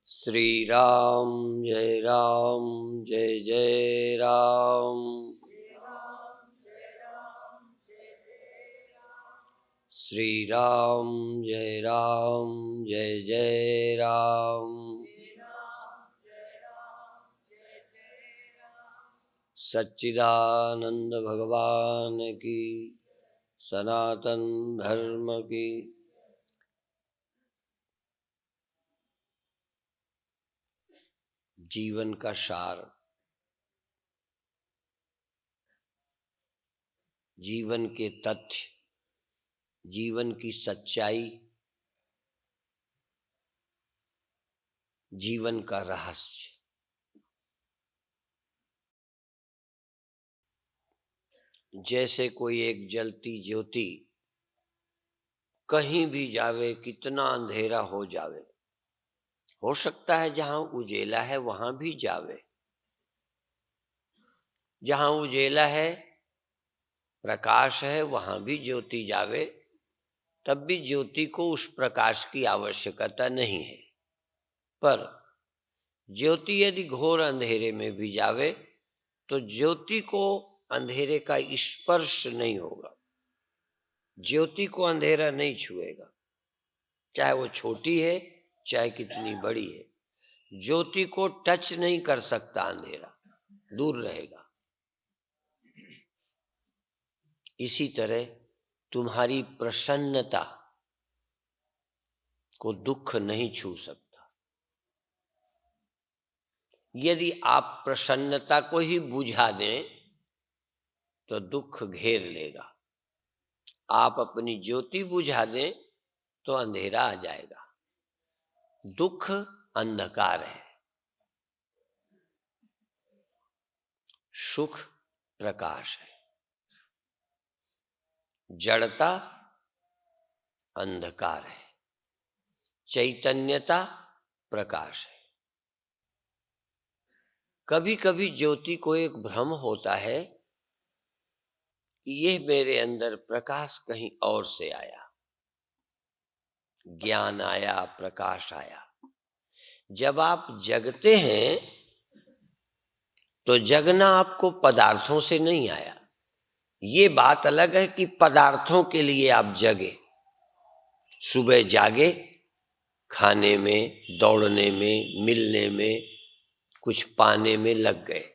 श्री राम जय जय राम। श्री राम जय जय राम। सच्चिदानंद भगवान की, सनातन धर्म की। जीवन का सार, जीवन के तथ्य, जीवन की सच्चाई, जीवन का रहस्य। जैसे कोई एक जलती ज्योति कहीं भी जावे, कितना अंधेरा हो जावे, हो सकता है जहां उजेला है वहां भी जावे। जहां उजेला है, प्रकाश है, वहां भी ज्योति जावे, तब भी ज्योति को उस प्रकाश की आवश्यकता नहीं है। पर ज्योति यदि घोर अंधेरे में भी जावे तो ज्योति को अंधेरे का स्पर्श नहीं होगा, ज्योति को अंधेरा नहीं छुएगा। चाहे वो छोटी है, चाहे कितनी बड़ी है, ज्योति को टच नहीं कर सकता अंधेरा, दूर रहेगा। इसी तरह तुम्हारी प्रसन्नता को दुख नहीं छू सकता। यदि आप प्रसन्नता को ही बुझा दें तो दुख घेर लेगा। आप अपनी ज्योति बुझा दें तो अंधेरा आ जाएगा। दुख अंधकार है, सुख प्रकाश है। जड़ता अंधकार है, चैतन्यता प्रकाश है। कभी कभी ज्योति को एक भ्रम होता है कि यह मेरे अंदर प्रकाश कहीं और से आया, ज्ञान आया, प्रकाश आया। जब आप जगते हैं तो जगना आपको पदार्थों से नहीं आया। ये बात अलग है कि पदार्थों के लिए आप जगे, सुबह जागे, खाने में, दौड़ने में, मिलने में, कुछ पाने में लग गए।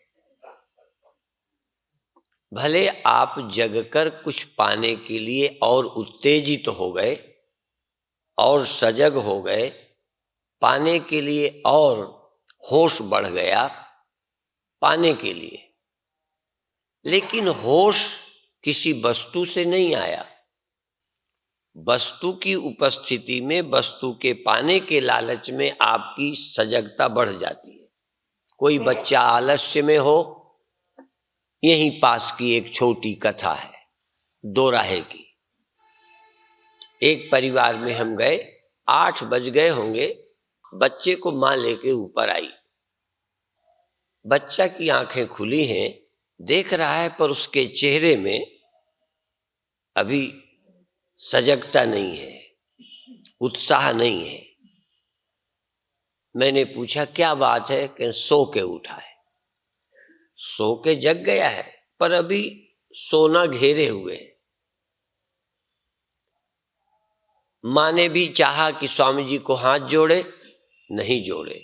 भले आप जगकर कुछ पाने के लिए और उत्तेजित हो गए और सजग हो गए, पाने के लिए और होश बढ़ गया पाने के लिए, लेकिन होश किसी वस्तु से नहीं आया। वस्तु की उपस्थिति में, वस्तु के पाने के लालच में आपकी सजगता बढ़ जाती है। कोई बच्चा आलस्य में हो, यहीं पास की एक छोटी कथा है, दोराहे की। एक परिवार में हम गए, 8 बज गए होंगे, बच्चे को मां लेके ऊपर आई। बच्चा की आंखें खुली हैं, देख रहा है, पर उसके चेहरे में अभी सजगता नहीं है, उत्साह नहीं है। मैंने पूछा क्या बात है? कि सो के उठा है। सो के जग गया है पर अभी सोना घेरे हुए है। माँ ने भी चाहा कि स्वामी जी को हाथ जोड़े, नहीं जोड़े।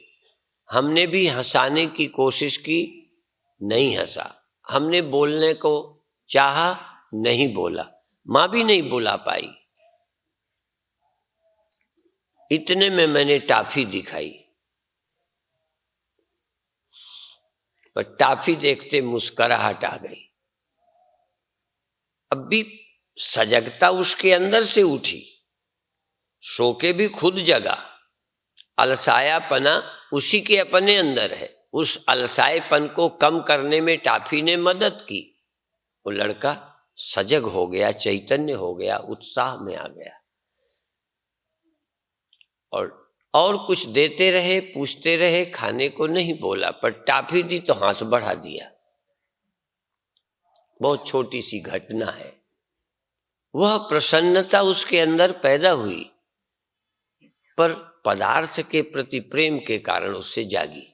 हमने भी हंसाने की कोशिश की, नहीं हंसा। हमने बोलने को चाहा, नहीं बोला। माँ भी नहीं बुला पाई। इतने में मैंने टॉफी दिखाई, पर टॉफी देखते मुस्कुराहट आ गई। अब भी सजगता उसके अंदर से उठी, सो के भी खुद जगा। अलसायापना उसी के अपने अंदर है। उस अलसाएपन को कम करने में टॉफी ने मदद की। वो लड़का सजग हो गया, चैतन्य हो गया, उत्साह में आ गया। और कुछ देते रहे, पूछते रहे, खाने को नहीं बोला, पर टॉफी दी तो हाथ बढ़ा दिया। बहुत छोटी सी घटना है। वह प्रसन्नता उसके अंदर पैदा हुई, पर पदार्थ के प्रति प्रेम के कारण उससे जागी।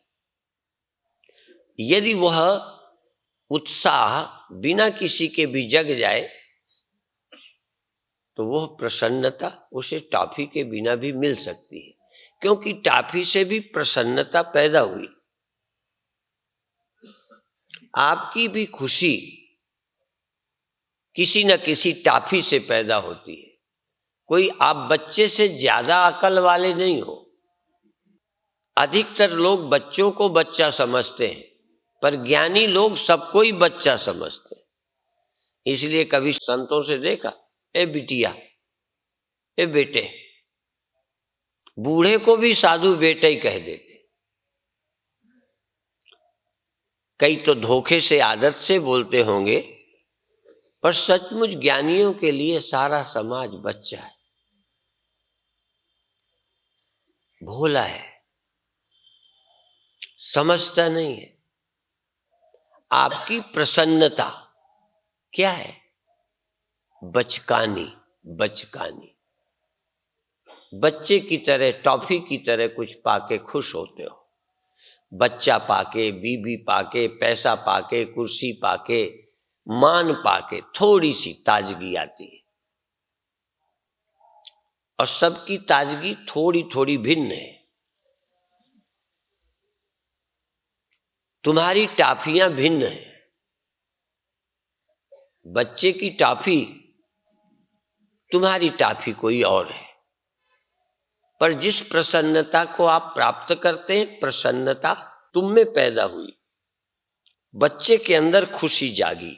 यदि वह उत्साह बिना किसी के भी जग जाए तो वह प्रसन्नता उसे टॉफी के बिना भी मिल सकती है, क्योंकि टॉफी से भी प्रसन्नता पैदा हुई। आपकी भी खुशी किसी न किसी टॉफी से पैदा होती है। कोई आप बच्चे से ज्यादा अकल वाले नहीं हो। अधिकतर लोग बच्चों को बच्चा समझते हैं, पर ज्ञानी लोग सबको ही बच्चा समझते हैं। इसलिए कभी संतों से देखा, ए बिटिया, ए बेटे, बूढ़े को भी साधु बेटे ही कह देते। कई तो धोखे से आदत से बोलते होंगे, पर सचमुच ज्ञानियों के लिए सारा समाज बच्चा है, भोला है, समझता नहीं है। आपकी प्रसन्नता क्या है? बचकानी, बचकानी। बच्चे की तरह, टॉफी की तरह कुछ पाके खुश होते हो। बच्चा पाके, बीबी पाके, पैसा पाके, कुर्सी पाके, मान पाके थोड़ी सी ताजगी आती है, और सबकी ताजगी थोड़ी थोड़ी भिन्न है। तुम्हारी टॉफियां भिन्न है। बच्चे की टॉफी, तुम्हारी टॉफी कोई और है। पर जिस प्रसन्नता को आप प्राप्त करते हैं, प्रसन्नता तुम में पैदा हुई। बच्चे के अंदर खुशी जागी।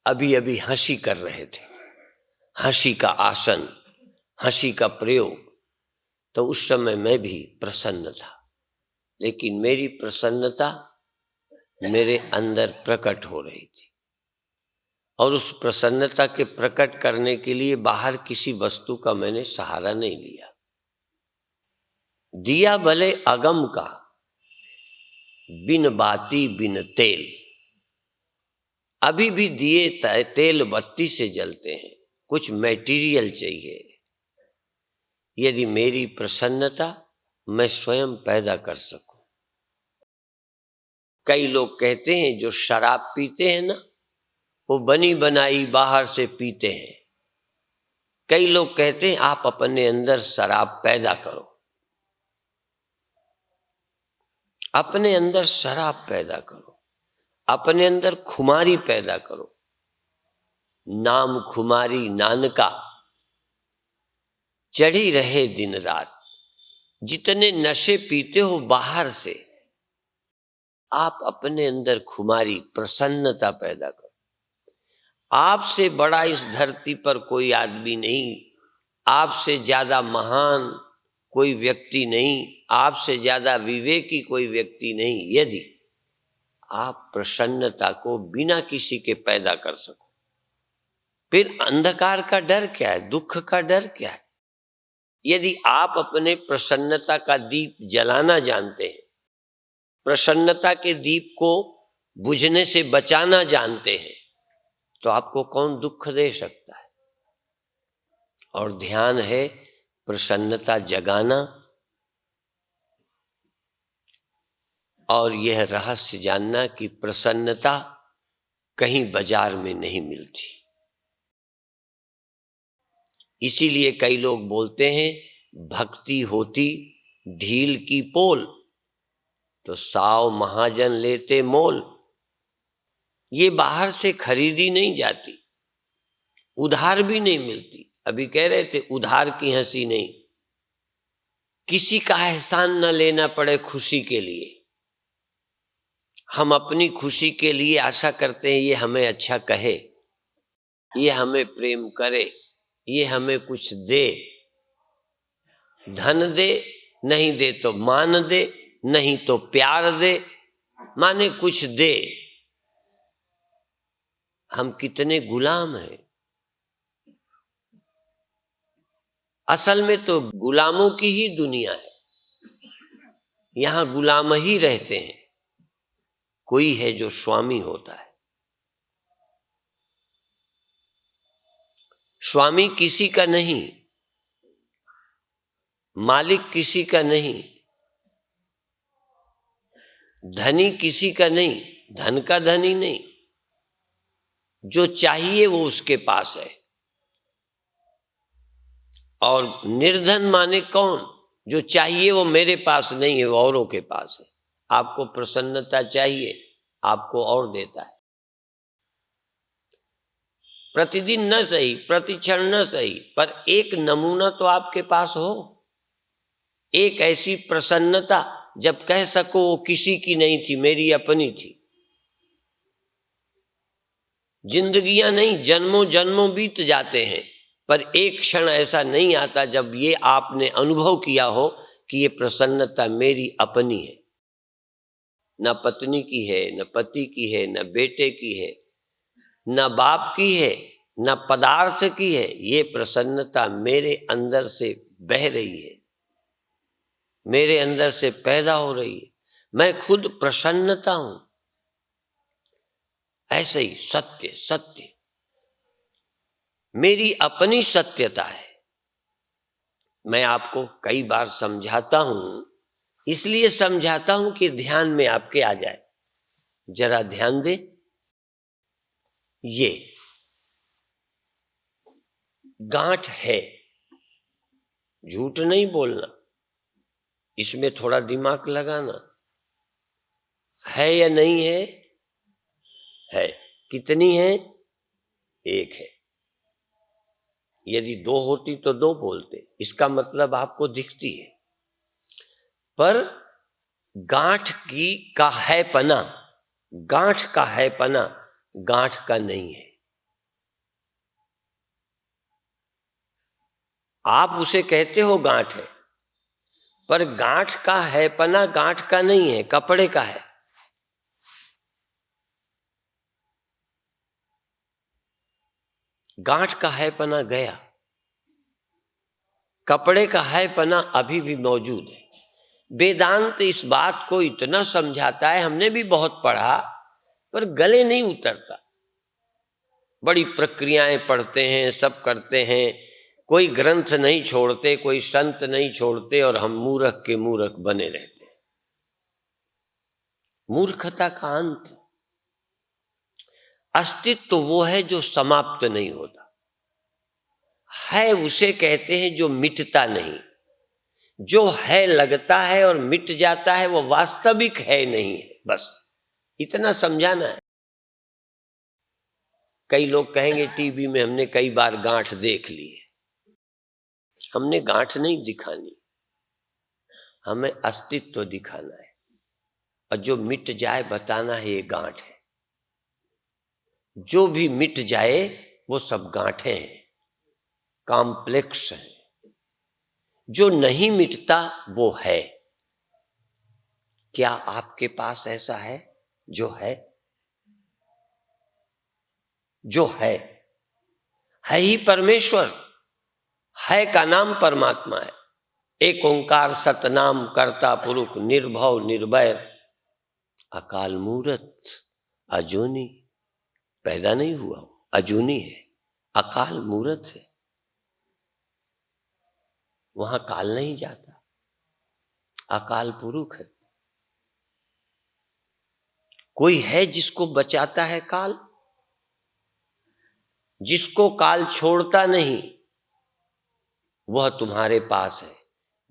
अभी अभी हंसी कर रहे थे, हंसी का आसन, हंसी का प्रयोग, तो उस समय मैं भी प्रसन्न था। लेकिन मेरी प्रसन्नता मेरे अंदर प्रकट हो रही थी, और उस प्रसन्नता के प्रकट करने के लिए बाहर किसी वस्तु का मैंने सहारा नहीं लिया। दिया भले अगम का, बिन बाती बिन तेल। अभी भी दिए तेल बत्ती से जलते हैं, कुछ मटेरियल चाहिए। यदि मेरी प्रसन्नता मैं स्वयं पैदा कर सकूं। कई लोग कहते हैं जो शराब पीते हैं ना, वो बनी बनाई बाहर से पीते हैं। कई लोग कहते हैं आप अपने अंदर शराब पैदा करो, अपने अंदर शराब पैदा करो, अपने अंदर खुमारी पैदा करो। नाम खुमारी नानका, चढ़ी रहे दिन रात। जितने नशे पीते हो बाहर से, आप अपने अंदर खुमारी, प्रसन्नता पैदा करो। आपसे बड़ा इस धरती पर कोई आदमी नहीं, आपसे ज्यादा महान कोई व्यक्ति नहीं, आपसे ज्यादा विवेकी कोई व्यक्ति नहीं। यदि आप प्रसन्नता को बिना किसी के पैदा कर सको, फिर अंधकार का डर क्या है, दुख का डर क्या है? यदि आप अपने प्रसन्नता का दीप जलाना जानते हैं, प्रसन्नता के दीप को बुझने से बचाना जानते हैं, तो आपको कौन दुख दे सकता है? और ध्यान है प्रसन्नता जगाना, और यह रहस्य जानना कि प्रसन्नता कहीं बाजार में नहीं मिलती। इसीलिए कई लोग बोलते हैं भक्ति होती ढील की पोल, तो 100 महाजन लेते मोल। ये बाहर से खरीदी नहीं जाती, उधार भी नहीं मिलती। अभी कह रहे थे उधार की हंसी नहीं। किसी का एहसान न लेना पड़े खुशी के लिए। हम अपनी खुशी के लिए आशा करते हैं ये हमें अच्छा कहे, ये हमें प्रेम करे, ये हमें कुछ दे। धन दे, नहीं दे तो मान दे, नहीं तो प्यार दे, माने कुछ दे। हम कितने गुलाम हैं। असल में तो गुलामों की ही दुनिया है। यहां गुलाम ही रहते हैं, कोई है जो स्वामी होता है। स्वामी किसी का नहीं, मालिक किसी का नहीं, धनी किसी का नहीं, धन का धनी नहीं, जो चाहिए वो उसके पास है। और निर्धन माने कौन? जो चाहिए वो मेरे पास नहीं है, वो औरों के पास है। आपको प्रसन्नता चाहिए, आपको और देता है। प्रतिदिन न सही, प्रतिक्षण न सही, पर एक नमूना तो आपके पास हो, एक ऐसी प्रसन्नता जब कह सको वो किसी की नहीं थी, मेरी अपनी थी। जिंदगियां नहीं, जन्मों जन्मों बीत जाते हैं, पर एक क्षण ऐसा नहीं आता जब ये आपने अनुभव किया हो कि ये प्रसन्नता मेरी अपनी है। न पत्नी की है, न पति की है, न बेटे की है, न बाप की है, न पदार्थ की है। ये प्रसन्नता मेरे अंदर से बह रही है, मेरे अंदर से पैदा हो रही है। मैं खुद प्रसन्नता हूं। ऐसे ही सत्य, सत्य मेरी अपनी सत्यता है। मैं आपको कई बार समझाता हूं, इसलिए समझाता हूं कि ध्यान में आपके आ जाए। जरा ध्यान दे, ये गांठ है, झूठ नहीं बोलना, इसमें थोड़ा दिमाग लगाना। है या नहीं है? है। कितनी है? एक है। यदि दो होती तो दो बोलते, इसका मतलब आपको दिखती है। पर गांठ की का है पना, गांठ का है पना गांठ का नहीं है। आप उसे कहते हो गांठ है, पर गांठ का है पना गांठ का नहीं है, कपड़े का है। गांठ का है पना गया, कपड़े का है पना अभी भी मौजूद है। वेदांत इस बात को इतना समझाता है, हमने भी बहुत पढ़ा, पर गले नहीं उतरता। बड़ी प्रक्रियाएं पढ़ते हैं, सब करते हैं, कोई ग्रंथ नहीं छोड़ते, कोई संत नहीं छोड़ते, और हम मूर्ख के मूर्ख बने रहते हैं। मूर्खता का अंत। अस्तित्व वो है जो समाप्त नहीं होता है, उसे कहते हैं जो मिटता नहीं। जो है लगता है और मिट जाता है, वो वास्तविक है नहीं है। बस इतना समझाना है। कई लोग कहेंगे टीवी में हमने कई बार गांठ देख ली है। हमने गांठ नहीं दिखानी, हमें अस्तित्व दिखाना है, और जो मिट जाए बताना है ये गांठ है। जो भी मिट जाए वो सब गांठें हैं, कॉम्प्लेक्स हैं। जो नहीं मिटता वो है। क्या आपके पास ऐसा है जो है? जो है ही परमेश्वर। है का नाम परमात्मा है। एक ओंकार सतनाम कर्ता पुरुष निर्भव निर्भय अकाल मूरत अजूनी। पैदा नहीं हुआ, अजूनी है, अकाल मूरत है। वहां काल नहीं जाता, अकाल पुरुष है। कोई है जिसको बचाता है काल, जिसको काल छोड़ता नहीं, वह तुम्हारे पास है।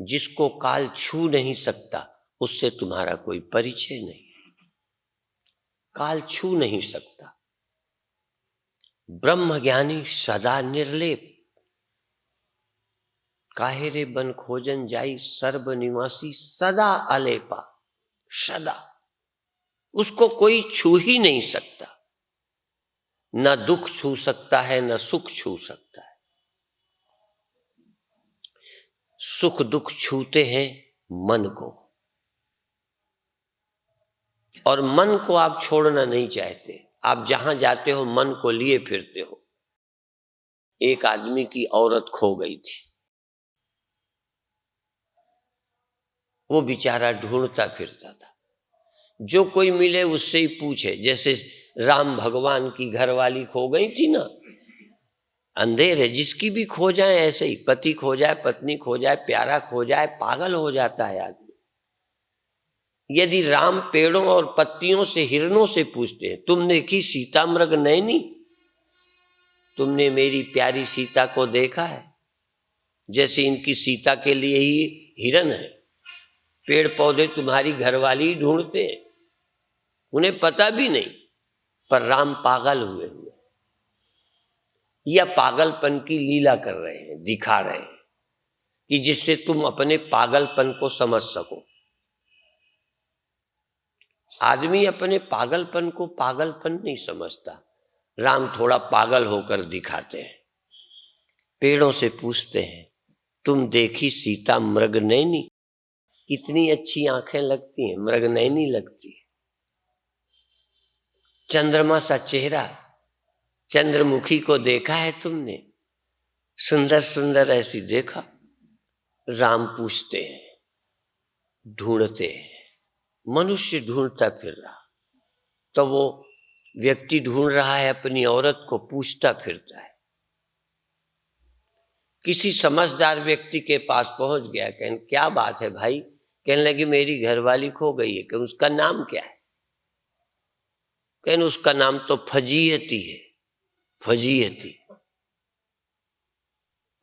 जिसको काल छू नहीं सकता, उससे तुम्हारा कोई परिचय नहीं है। काल छू नहीं सकता। ब्रह्मज्ञानी सदा निर्लेप। काहे रे बन खोजन जाई सर्व निवासी सदा अलेपा। सदा उसको कोई छू ही नहीं सकता। न दुख छू सकता है, न सुख छू सकता है। सुख दुख छूते हैं मन को, और मन को आप छोड़ना नहीं चाहते। आप जहां जाते हो मन को लिए फिरते हो। एक आदमी की औरत खो गई थी, वो बेचारा ढूंढता फिरता था। जो कोई मिले उससे ही पूछे। जैसे राम भगवान की घरवाली खो गई थी ना, अंधेर है, जिसकी भी खो जाए ऐसे ही, पति खो जाए, पत्नी खो जाए, प्यारा खो जाए, पागल हो जाता है आदमी। यदि राम पेड़ों और पत्तियों से, हिरणों से पूछते हैं, तुमने देखी सीता मृग नयनी, तुमने मेरी प्यारी सीता को देखा है? जैसे इनकी सीता के लिए ही हिरण है, पेड़ पौधे तुम्हारी घरवाली ढूंढते हैं, उन्हें पता भी नहीं, पर राम पागल हुए हुए या पागलपन की लीला कर रहे हैं, दिखा रहे हैं कि जिससे तुम अपने पागलपन को समझ सको। आदमी अपने पागलपन को पागलपन नहीं समझता, राम थोड़ा पागल होकर दिखाते हैं। पेड़ों से पूछते हैं, तुम देखी सीता मृगनयनी, कितनी अच्छी आंखें लगती हैं, मृगनयनी लगती है। चंद्रमा सा चेहरा, चंद्रमुखी को देखा है तुमने? सुंदर सुंदर ऐसी देखा? राम पूछते हैं, ढूंढते हैं। मनुष्य ढूंढता फिर रहा, तो वो व्यक्ति ढूंढ रहा है अपनी औरत को, पूछता फिरता है। किसी समझदार व्यक्ति के पास पहुंच गया, कहने क्या बात है भाई? कहने लगे मेरी घरवाली खो गई है। कहने उसका नाम क्या है? कहने उसका नाम तो फजीहती है। फजीहती,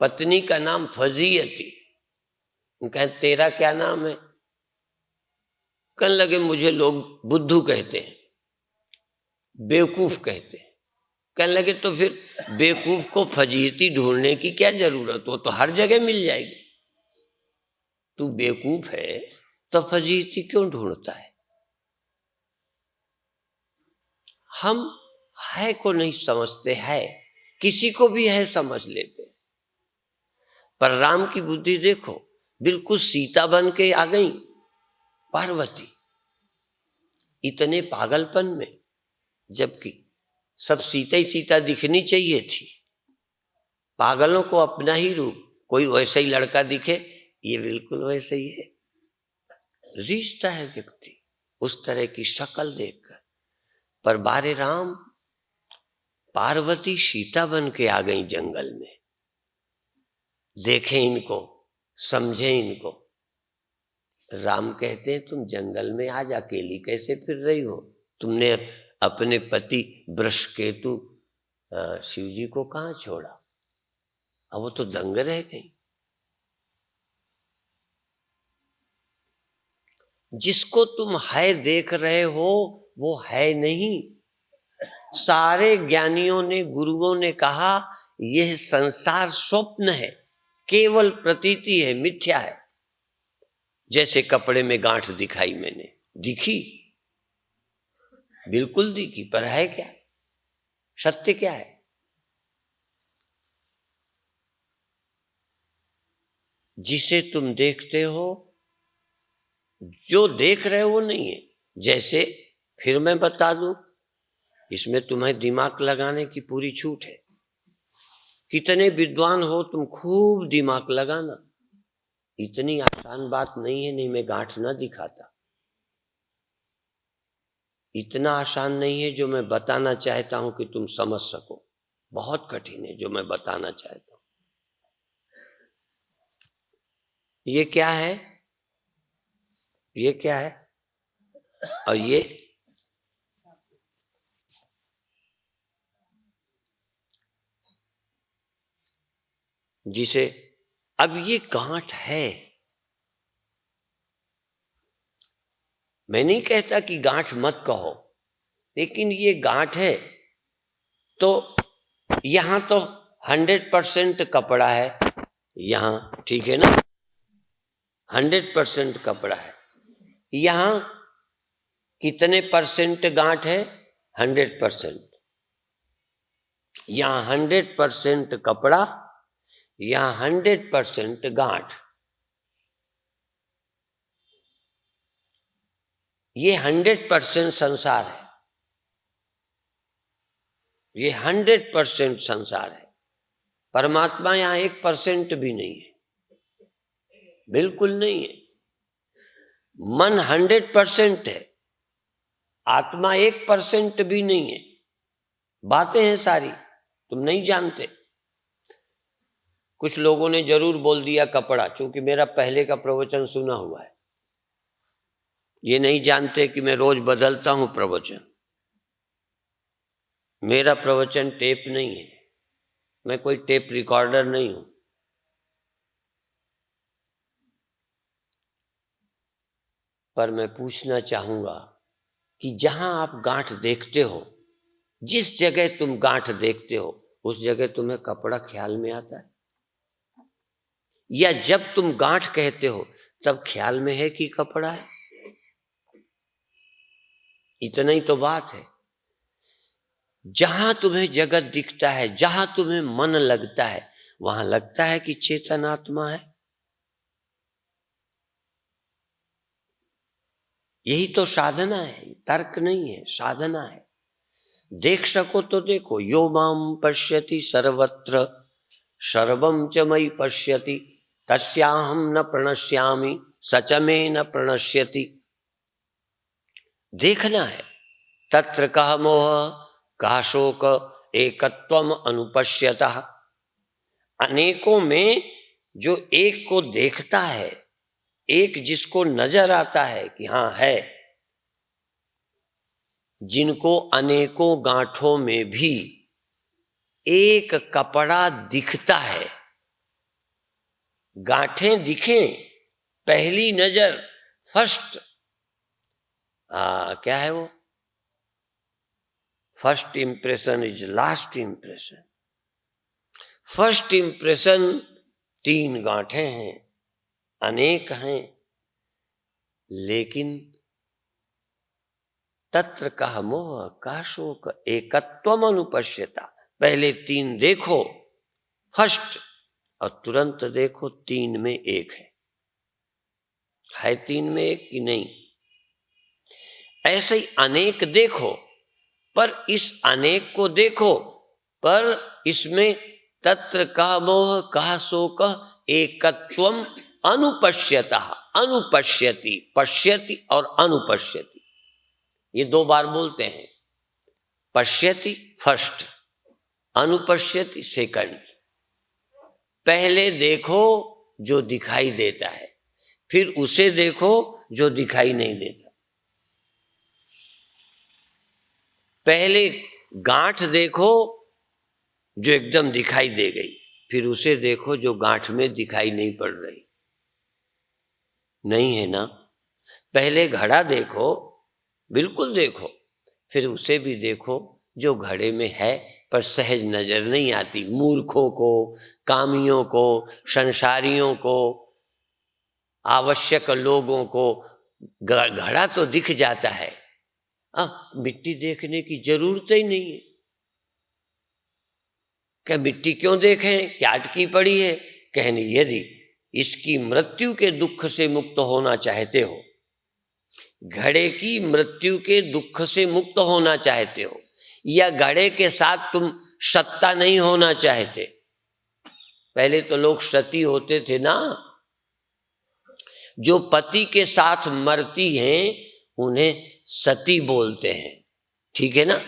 पत्नी का नाम फजीहती। कहने तेरा क्या नाम है? कहने लगे मुझे लोग बुद्धू कहते हैं, बेवकूफ कहते हैं। कहने लगे तो फिर बेवकूफ को फजीहती ढूंढने की क्या जरूरत? हो तो हर जगह मिल जाएगी। तू बेवकूफ है तो फजीहती क्यों ढूंढता है? हम है को नहीं समझते, है किसी को भी है समझ लेते, पर राम की बुद्धि देखो, बिल्कुल सीता बन के आ गई पार्वती, इतने पागलपन में, जबकि सब सीता ही सीता दिखनी चाहिए थी। पागलों को अपना ही रूप, कोई वैसा ही लड़का दिखे, ये बिल्कुल वैसे ही है, रिश्ता है व्यक्ति उस तरह की शक्ल देखकर। पर बारे राम, पार्वती सीता बन के आ गई जंगल में। देखें इनको, समझें इनको। राम कहते हैं तुम जंगल में आज अकेली कैसे फिर रही हो? तुमने अपने पति वृषकेतु शिव जी को कहाँ छोड़ा? अब वो तो दंग रह गई। जिसको तुम है देख रहे हो वो है नहीं। सारे ज्ञानियों ने, गुरुओं ने कहा यह संसार स्वप्न है, केवल प्रतीति है, मिथ्या है। जैसे कपड़े में गांठ दिखाई मैंने, दिखी, बिल्कुल दिखी, पर है क्या? सत्य क्या है? जिसे तुम देखते हो, जो देख रहे हो वो नहीं है। जैसे फिर मैं बता दूं, इसमें तुम्हें दिमाग लगाने की पूरी छूट है। कितने विद्वान हो तुम, खूब दिमाग लगाना, इतनी आसान बात नहीं है। नहीं, मैं गांठ ना दिखाता, इतना आसान नहीं है जो मैं बताना चाहता हूं कि तुम समझ सको। बहुत कठिन है जो मैं बताना चाहता हूं। ये क्या है? ये क्या है? और ये जिसे, अब ये गांठ है। मैं नहीं कहता कि गांठ मत कहो, लेकिन ये गांठ है तो यहां तो 100% कपड़ा है, यहां ठीक है ना, 100% कपड़ा है। यहां कितने परसेंट गांठ है? 100%। यहां 100% कपड़ा, यहां 100% गांठ। ये 100% संसार है, ये 100% संसार है। परमात्मा यहां 1% भी नहीं है, बिल्कुल नहीं है। मन 100% है, आत्मा 1% भी नहीं है। बातें हैं सारी, तुम नहीं जानते। कुछ लोगों ने जरूर बोल दिया कपड़ा, क्योंकि मेरा पहले का प्रवचन सुना हुआ है। ये नहीं जानते कि मैं रोज बदलता हूं प्रवचन। मेरा प्रवचन टेप नहीं है, मैं कोई टेप रिकॉर्डर नहीं हूं। पर मैं पूछना चाहूंगा कि जहां आप गांठ देखते हो, जिस जगह तुम गांठ देखते हो, उस जगह तुम्हें कपड़ा ख्याल में आता है? या जब तुम गांठ कहते हो तब ख्याल में है कि कपड़ा है? इतना ही तो बात है। जहां तुम्हें जगत दिखता है, जहां तुम्हें मन लगता है, वहां लगता है कि चेतन आत्मा है। यही तो साधना है, तर्क नहीं है, साधना है। देख सको तो देखो। यो माम पश्यति सर्वत्र सर्वम च मयि पश्यति तस्याहम न प्रणश्यामि सच में न प्रणश्यति। देखना है। तत्र कह मोह कह शोक एकत्वम अनुपश्यतः। अनेकों में जो एक को देखता है, एक जिसको नजर आता है कि हाँ है, जिनको अनेकों गांठों में भी एक कपड़ा दिखता है। गांठें दिखें, पहली नजर, फर्स्ट, क्या है वो, first impression is last impression. First impression 3 गांठें हैं, अनेक हैं, लेकिन तत्र कह मोह कह शोक एकत्वम अनुपश्यता। पहले 3 देखो फर्स्ट, और तुरंत देखो 3 में एक है 3 में एक कि नहीं? ऐसे ही अनेक देखो, पर इस अनेक को देखो, पर इसमें तत्र कह मोह कह शोक एकत्वम अनुपश्यता। अनुपश्यति, पश्यति और अनुपश्यति, ये 2 बार बोलते हैं। पश्यति फर्स्ट, अनुपश्यति सेकंड। पहले देखो जो दिखाई देता है, फिर उसे देखो जो दिखाई नहीं देता। पहले गांठ देखो जो एकदम दिखाई दे गई, फिर उसे देखो जो गांठ में दिखाई नहीं पड़ रही। नहीं है ना? पहले घड़ा देखो, बिल्कुल देखो, फिर उसे भी देखो जो घड़े में है पर सहज नजर नहीं आती। मूर्खों को, कामियों को, संसारियों को, आवश्यक लोगों को घड़ा तो दिख जाता है, मिट्टी देखने की जरूरत ही नहीं है। क्या मिट्टी क्यों देखें, क्या अटकी पड़ी है? कहने यदि इसकी मृत्यु के दुख से मुक्त होना चाहते हो, घड़े की मृत्यु के दुख से मुक्त होना चाहते हो, या घड़े के साथ तुम सत्ता नहीं होना चाहते। पहले तो लोग सती होते थे ना, जो पति के साथ मरती हैं उन्हें सती बोलते हैं, ठीक है ना?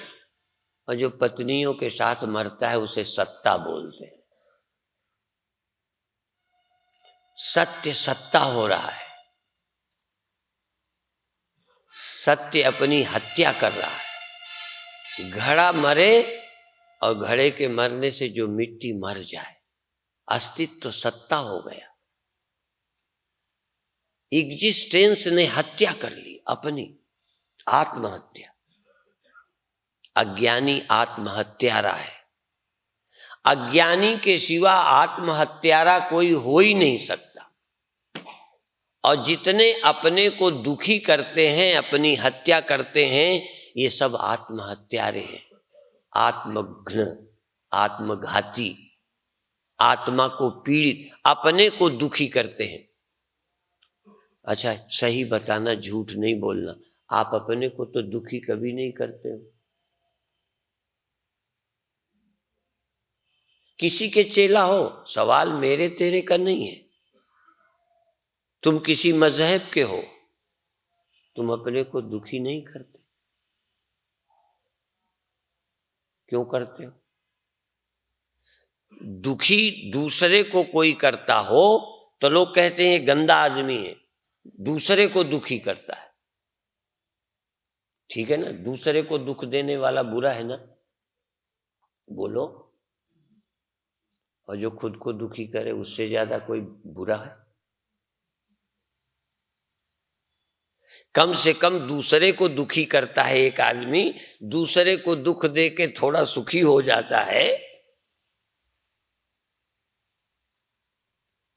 और जो पत्नियों के साथ मरता है उसे सत्ता बोलते हैं। सत्य सत्ता हो रहा है, सत्य अपनी हत्या कर रहा है। घड़ा मरे और घड़े के मरने से जो मिट्टी मर जाए, अस्तित्व तो सत्ता हो गया। एग्जिस्टेंस ने हत्या कर ली अपनी, आत्महत्या। अज्ञानी आत्महत्यारा है। अज्ञानी के सिवा आत्महत्यारा कोई हो ही नहीं सकता। और जितने अपने को दुखी करते हैं, अपनी हत्या करते हैं, ये सब आत्महत्यारे हैं, आत्मघ्न, आत्मघाती, आत्मा को पीड़ित, अपने को दुखी करते हैं। अच्छा, सही बताना, झूठ नहीं बोलना, आप अपने को तो दुखी कभी नहीं करते हो। किसी के चेला हो, सवाल मेरे तेरे का नहीं है। तुम किसी मजहब के हो, तुम अपने को दुखी नहीं करते। क्यों करते हो? दुखी दूसरे को कोई करता हो तो लोग कहते हैं गंदा आदमी है, दूसरे को दुखी करता है। ठीक है ना, दूसरे को दुख देने वाला बुरा है ना, बोलो। और जो खुद को दुखी करे उससे ज्यादा कोई बुरा है? कम से कम दूसरे को दुखी करता है एक आदमी, दूसरे को दुख दे के थोड़ा सुखी हो जाता है।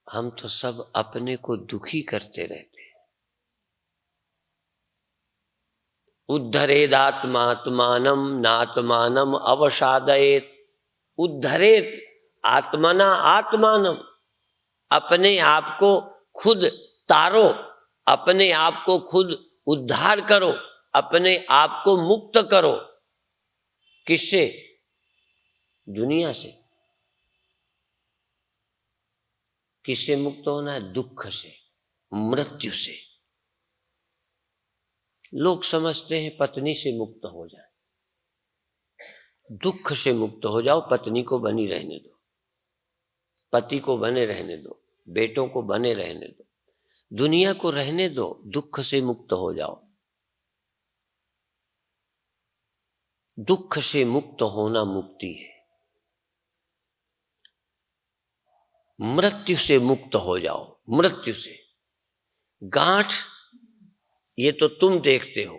हम तो सब अपने को दुखी करते रहते हैं। उद्धरेदात्मात्मानम नात्मानम अवसादयेत। उद्धरेत आत्मना आत्मानम, अपने आप को खुद तारो, अपने आप को खुद उद्धार करो, अपने आप को मुक्त करो। किससे? दुनिया से। किससे मुक्त होना है? दुख से, मृत्यु से। लोग समझते हैं पत्नी से मुक्त हो जाए, दुख से मुक्त हो जाओ, पत्नी को बनी रहने दो, पति को बने रहने दो, बेटों को बने रहने दो, दुनिया को रहने दो, दुख से मुक्त हो जाओ। दुख से मुक्त होना मुक्ति है। मृत्यु से मुक्त हो जाओ, मृत्यु से। गांठ ये तो तुम देखते हो,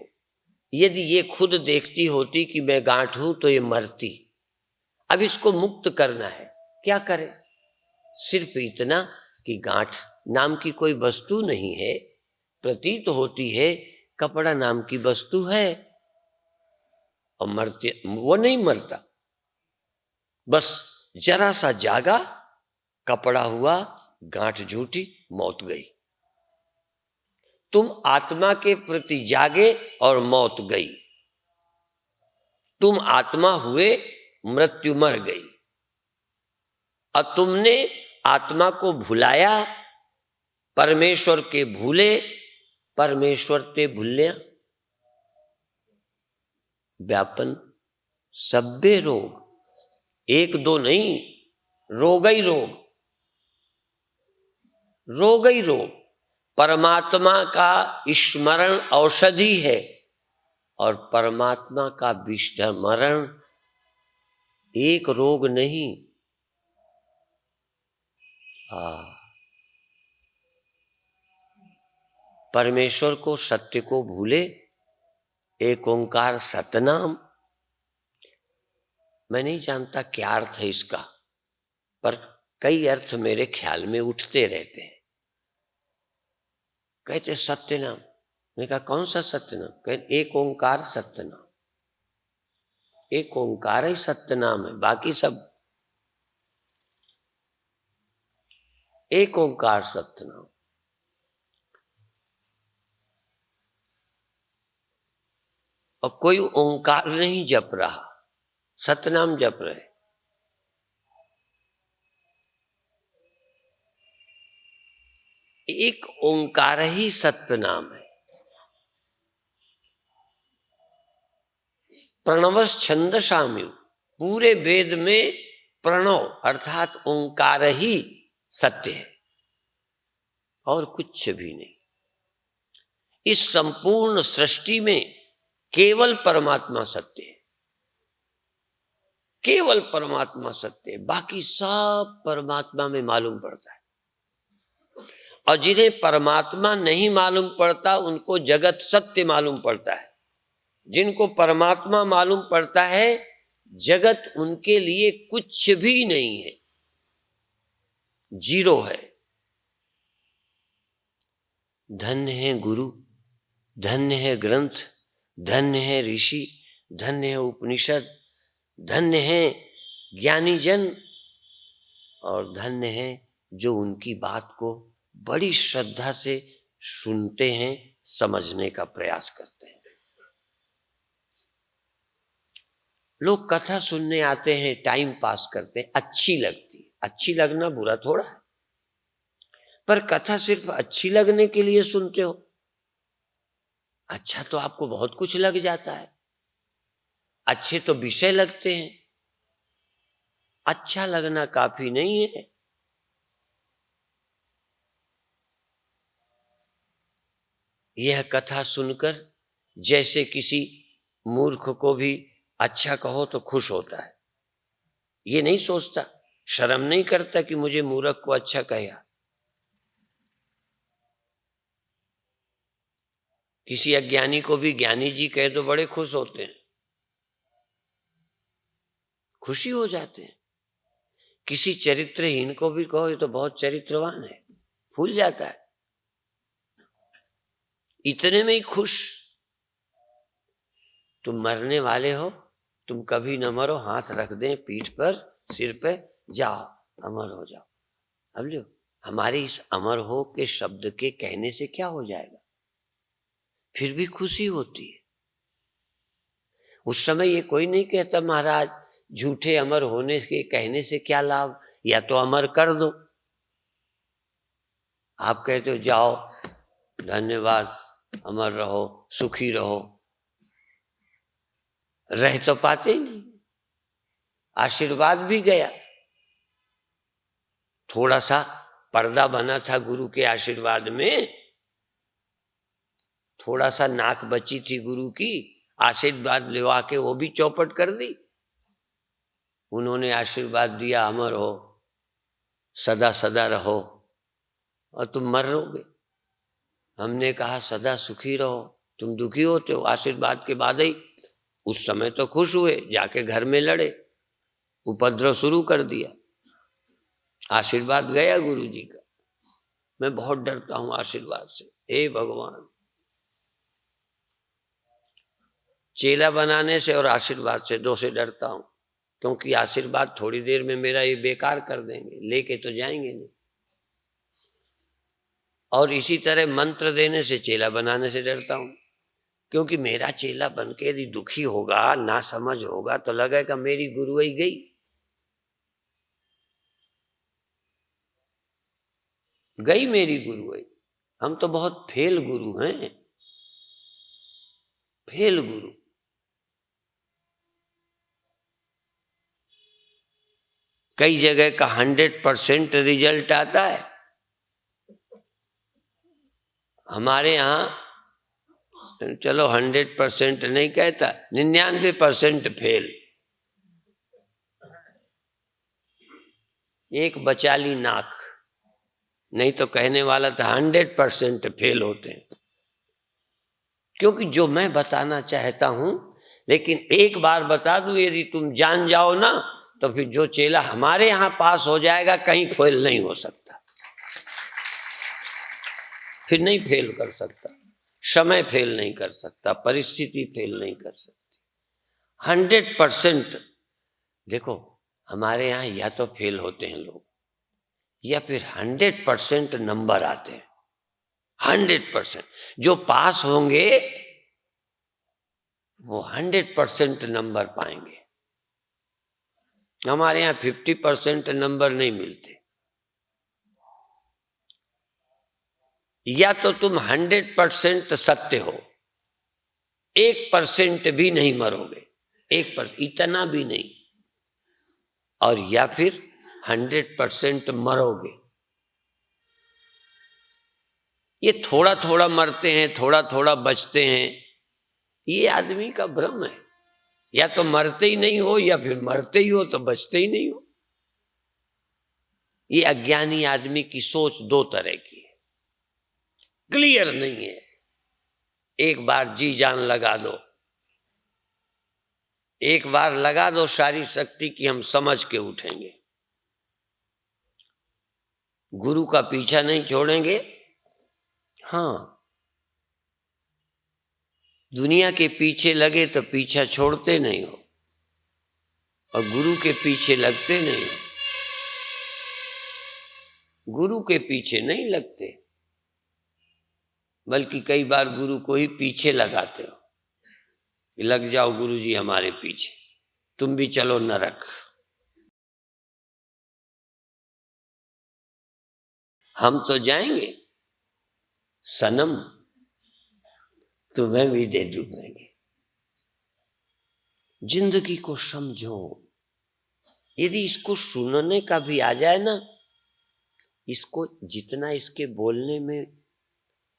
यदि ये खुद देखती होती कि मैं गांठ हूं तो ये मरती। अब इसको मुक्त करना है, क्या करे? सिर्फ इतना कि गांठ नाम की कोई वस्तु नहीं है, प्रतीत होती है कपड़ा नाम की वस्तु है, और मरते वो नहीं मरता, बस जरा सा जागा, कपड़ा हुआ, गांठ झूठी, मौत गई। तुम आत्मा के प्रति जागे और मौत गई। तुम आत्मा हुए, मृत्यु मर गई। और तुमने आत्मा को भुलाया, परमेश्वर के भूले, परमेश्वर ते भूलिया। व्यापन सब्बे रोग, एक दो नहीं, रोग ही रोग, रोग ही रोग। परमात्मा का स्मरण औषधि है, और परमात्मा का विस्मरण एक रोग नहीं। परमेश्वर को, सत्य को भूले, एक ओंकार सतनाम। मैं नहीं जानता क्या अर्थ है इसका, पर कई अर्थ मेरे ख्याल में उठते रहते हैं। कहते सत्य नाम, मैंने कहा कौन सा सत्य नाम? कहते एक ओंकार सत्य नाम। एक ओंकार ही सत्य नाम है, बाकी सब एक ओंकार सत्य नाम। और कोई ओंकार नहीं जप रहा, सतनाम जप रहे। एक ओंकार ही सत्य नाम है। प्रणवस छंद शाम्यु, पूरे वेद में प्रणव अर्थात ओंकार ही सत्य है, और कुछ भी नहीं। इस संपूर्ण सृष्टि में केवल परमात्मा सत्य है, केवल परमात्मा सत्य है, बाकी सब परमात्मा में मालूम पड़ता है। और जिन्हें परमात्मा नहीं मालूम पड़ता उनको जगत सत्य मालूम पड़ता है। जिनको परमात्मा मालूम पड़ता है, जगत उनके लिए कुछ भी नहीं है, जीरो है। धन्य है गुरु, धन्य है ग्रंथ, धन्य है ऋषि, धन्य है उपनिषद, धन्य है ज्ञानी जन, और धन्य है जो उनकी बात को बड़ी श्रद्धा से सुनते हैं, समझने का प्रयास करते हैं। लोग कथा सुनने आते हैं, टाइम पास करते हैं, अच्छी लगती है। अच्छी लगना बुरा थोड़ा है, पर कथा सिर्फ अच्छी लगने के लिए सुनते हो? अच्छा तो आपको बहुत कुछ लग जाता है, अच्छे तो विषय लगते हैं। अच्छा लगना काफी नहीं है। यह कथा सुनकर जैसे किसी मूर्ख को भी अच्छा कहो तो खुश होता है, ये नहीं सोचता, शर्म नहीं करता कि मुझे मूर्ख को अच्छा कहा। किसी अज्ञानी को भी ज्ञानी जी कहे तो बड़े खुश होते हैं, खुशी हो जाते हैं। किसी चरित्रहीन को भी कहो ये तो बहुत चरित्रवान है, फूल जाता है, इतने में ही खुश। तुम मरने वाले हो, तुम कभी न मरो, हाथ रख दें पीठ पर, सिर पे, जाओ अमर हो जाओ। अब लो, हमारे इस अमर हो के शब्द के कहने से क्या हो जाएगा, फिर भी खुशी होती है। उस समय ये कोई नहीं कहता महाराज झूठे अमर होने के कहने से क्या लाभ, या तो अमर कर दो। आप कहते हो जाओ धन्यवाद, अमर रहो, सुखी रहो, रह तो पाते ही नहीं, आशीर्वाद भी गया। थोड़ा सा पर्दा बना था गुरु के आशीर्वाद में, थोड़ा सा नाक बची थी गुरु की, आशीर्वाद लेवा के वो भी चौपट कर दी। उन्होंने आशीर्वाद दिया अमर हो, सदा सदा रहो, और तुम मर रहोगे। हमने कहा सदा सुखी रहो, तुम दुखी होते हो। आशीर्वाद के बाद ही, उस समय तो खुश हुए, जाके घर में लड़े, उपद्रव शुरू कर दिया। आशीर्वाद गया गुरु जी का। मैं बहुत डरता हूं आशीर्वाद से, हे भगवान। चेला बनाने से और आशीर्वाद से, दो से डरता हूं, क्योंकि आशीर्वाद थोड़ी देर में मेरा ये बेकार कर देंगे, लेके तो जाएंगे नहीं। और इसी तरह मंत्र देने से, चेला बनाने से डरता हूं, क्योंकि मेरा चेला बनके यदि दुखी होगा, ना समझ होगा, तो लगेगा मेरी गुरुई गई। गई मेरी गुरुई। हम तो बहुत फेल गुरु हैं, फेल गुरु। कई जगह का 100% रिजल्ट आता है, हमारे यहाँ चलो 100% नहीं कहता, 99% फेल। एक बचा ली नाक, नहीं तो कहने वाला था 100% फेल होते हैं। क्योंकि जो मैं बताना चाहता हूं, लेकिन एक बार बता दूं, यदि तुम जान जाओ ना, तो फिर जो चेला हमारे यहां पास हो जाएगा, कहीं फेल नहीं हो सकता, फिर नहीं फेल कर सकता, समय फेल नहीं कर सकता, परिस्थिति फेल नहीं कर सकती। 100%। देखो हमारे यहाँ या तो फेल होते हैं लोग, या फिर 100% नंबर आते हैं। 100% जो पास होंगे वो 100% नंबर पाएंगे। हमारे यहाँ 50% नंबर नहीं मिलते। या तो तुम 100% सत्य हो, 1% भी नहीं मरोगे, 1% इतना भी नहीं, और या फिर 100% मरोगे। ये थोड़ा थोड़ा मरते हैं, थोड़ा थोड़ा बचते हैं, ये आदमी का भ्रम है। या तो मरते ही नहीं हो, या फिर मरते ही हो तो बचते ही नहीं हो। ये अज्ञानी आदमी की सोच दो तरह की है, क्लियर नहीं है। एक बार जी जान लगा दो, एक बार लगा दो सारी शक्ति की हम समझ के उठेंगे, गुरु का पीछा नहीं छोड़ेंगे। हाँ, दुनिया के पीछे लगे तो पीछा छोड़ते नहीं हो, और गुरु के पीछे लगते नहीं हो, गुरु के पीछे नहीं लगते, बल्कि कई बार गुरु को ही पीछे लगाते हो, लग जाओ गुरु जी हमारे पीछे, तुम भी चलो नरक। हम तो जाएंगे सनम, तुम्हें भी दे डूबेंगे। जिंदगी को समझो, यदि इसको सुनने का भी आ जाए ना, इसको जितना इसके बोलने में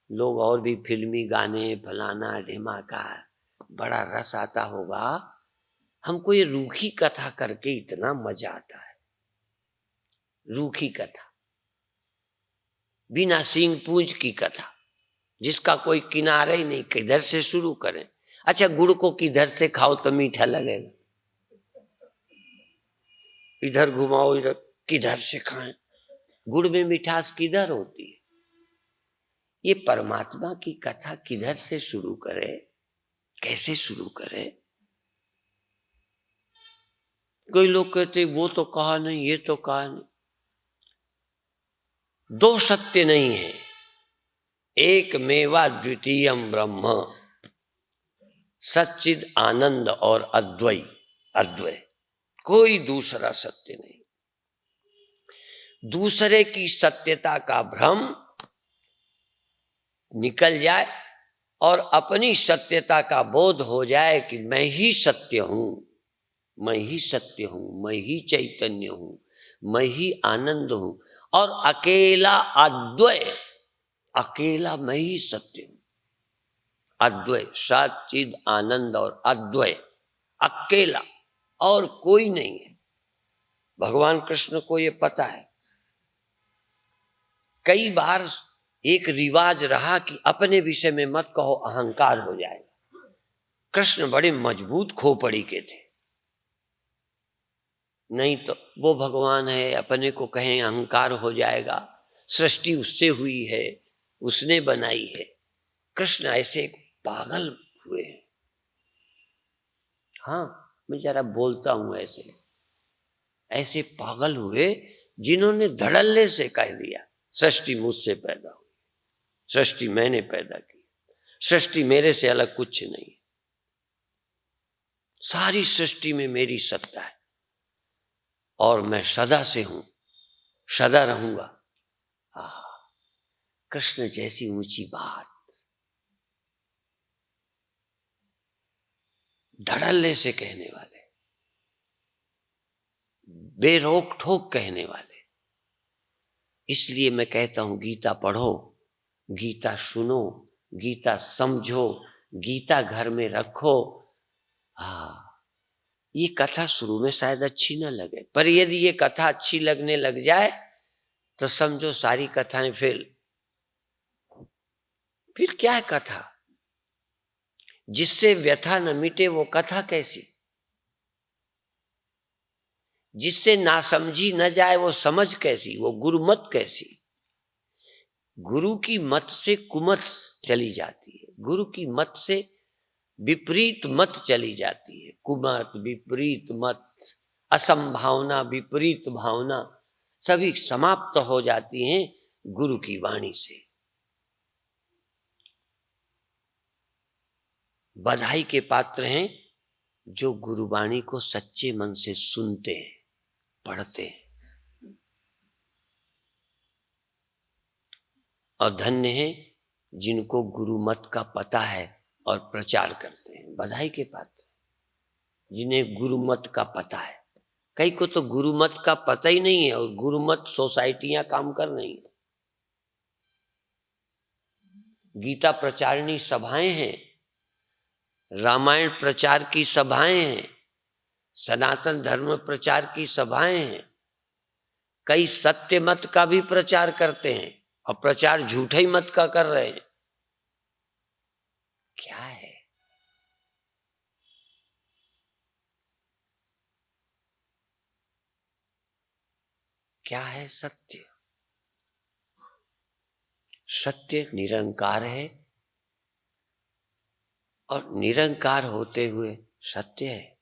लोग और भी फिल्मी गाने फलाना ढिमाका बड़ा रस आता होगा, हमको ये रूखी कथा करके इतना मजा आता है। रूखी कथा, बिना सींग पूंछ की कथा, जिसका कोई किनारा ही नहीं, किधर से शुरू करें। अच्छा, गुड़ को किधर से खाओ तो मीठा लगेगा, इधर घुमाओ इधर, किधर से खाएं, गुड़ में मिठास किधर होती है। ये परमात्मा की कथा किधर से शुरू करे, कैसे शुरू करे। कोई लोग कहते वो तो कहा नहीं, ये तो कहा नहीं। दो सत्य नहीं है, एक मेवा द्वितीयम ब्रह्म, सच्चिद आनंद और अद्वय। अद्वय, कोई दूसरा सत्य नहीं। दूसरे की सत्यता का भ्रम निकल जाए और अपनी सत्यता का बोध हो जाए कि मैं ही सत्य हूं, मैं ही सत्य हूं, मैं ही चैतन्य हूं, मैं ही आनंद हूं, और अकेला अद्वय, अकेला मैं ही सत्य हूं। अद्वय, सच्चिद आनंद और अद्वय, अकेला, और कोई नहीं है। भगवान कृष्ण को ये पता है। कई बार एक रिवाज रहा कि अपने विषय में मत कहो, अहंकार हो जाएगा। कृष्ण बड़े मजबूत खोपड़ी के थे, नहीं तो वो भगवान है, अपने को कहें अहंकार हो जाएगा, सृष्टि उससे हुई है, उसने बनाई है। कृष्ण ऐसे पागल हुए हैं। हाँ, मैं जरा बोलता हूं, ऐसे ऐसे पागल हुए जिन्होंने धड़ल्ले से कह दिया सृष्टि मुझसे पैदा हुई, सृष्टि मैंने पैदा की, सृष्टि मेरे से अलग कुछ नहीं, सारी सृष्टि में मेरी सत्ता है और मैं सदा से हूं, सदा रहूंगा। कृष्ण जैसी ऊंची बात धड़ल्ले से कहने वाले, बेरोक ठोक कहने वाले। इसलिए मैं कहता हूं, गीता पढ़ो, गीता सुनो, गीता समझो, गीता घर में रखो। ये कथा शुरू में शायद अच्छी ना लगे, पर यदि ये कथा अच्छी लगने लग जाए तो समझो सारी कथाएं फेल। फिर क्या है कथा? जिससे व्यथा न मिटे वो कथा कैसी? जिससे नासमझी न जाए वो समझ कैसी? वो गुरुमत कैसी? गुरु की मत से कुमत चली जाती है, गुरु की मत से विपरीत मत चली जाती है। कुमत, विपरीत मत, असंभावना, विपरीत भावना सभी समाप्त हो जाती हैं गुरु की वाणी से। बधाई के पात्र हैं जो गुरुवाणी को सच्चे मन से सुनते हैं, पढ़ते हैं, और धन्य हैं जिनको गुरु मत का पता है और प्रचार करते हैं। बधाई के पात्र जिन्हें गुरु मत का पता है। कई को तो गुरु मत का पता ही नहीं है और गुरु मत सोसाइटियां काम कर रही हैं। गीता प्रचारणी सभाएं हैं, रामायण प्रचार की सभाएं हैं, सनातन धर्म प्रचार की सभाएं हैं। कई सत्य मत का भी प्रचार करते हैं और प्रचार झूठे ही मत का कर रहे हैं। क्या है? क्या है सत्य? सत्य निरंकार है और निरंकार होते हुए सत्य है।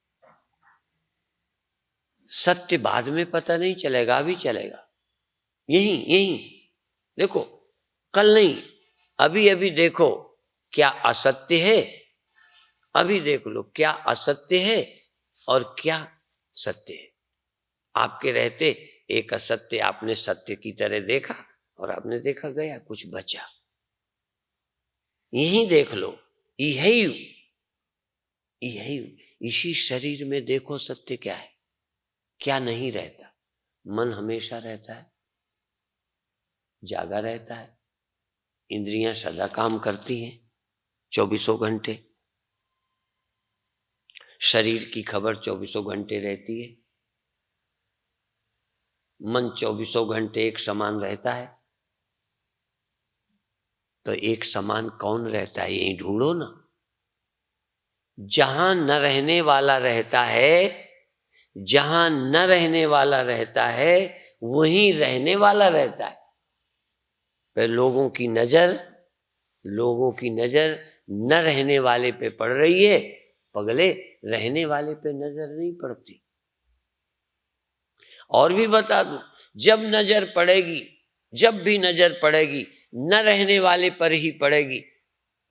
सत्य बाद में पता नहीं चलेगा, अभी चलेगा। यही यही देखो, कल नहीं, अभी अभी देखो क्या असत्य है। अभी देख लो क्या असत्य है और क्या सत्य है। आपके रहते एक असत्य आपने सत्य की तरह देखा और आपने देखा गया, कुछ बचा। यही देख लो, यही इसी शरीर में देखो सत्य क्या है। क्या नहीं रहता? मन हमेशा रहता है, जागा रहता है, इंद्रियां सदा काम करती हैं 24 घंटे, शरीर की खबर 24 घंटे रहती है, मन 24 घंटे एक समान रहता है। तो एक समान कौन रहता है, यही ढूंढो ना। जहां न रहने वाला रहता है, जहां न रहने वाला रहता है, वहीं रहने वाला रहता है। पर लोगों की नजर न रहने वाले पे पड़ रही है, पगले रहने वाले पे नजर नहीं पड़ती। और भी बता दूं, जब भी नजर पड़ेगी न रहने वाले पर ही पड़ेगी,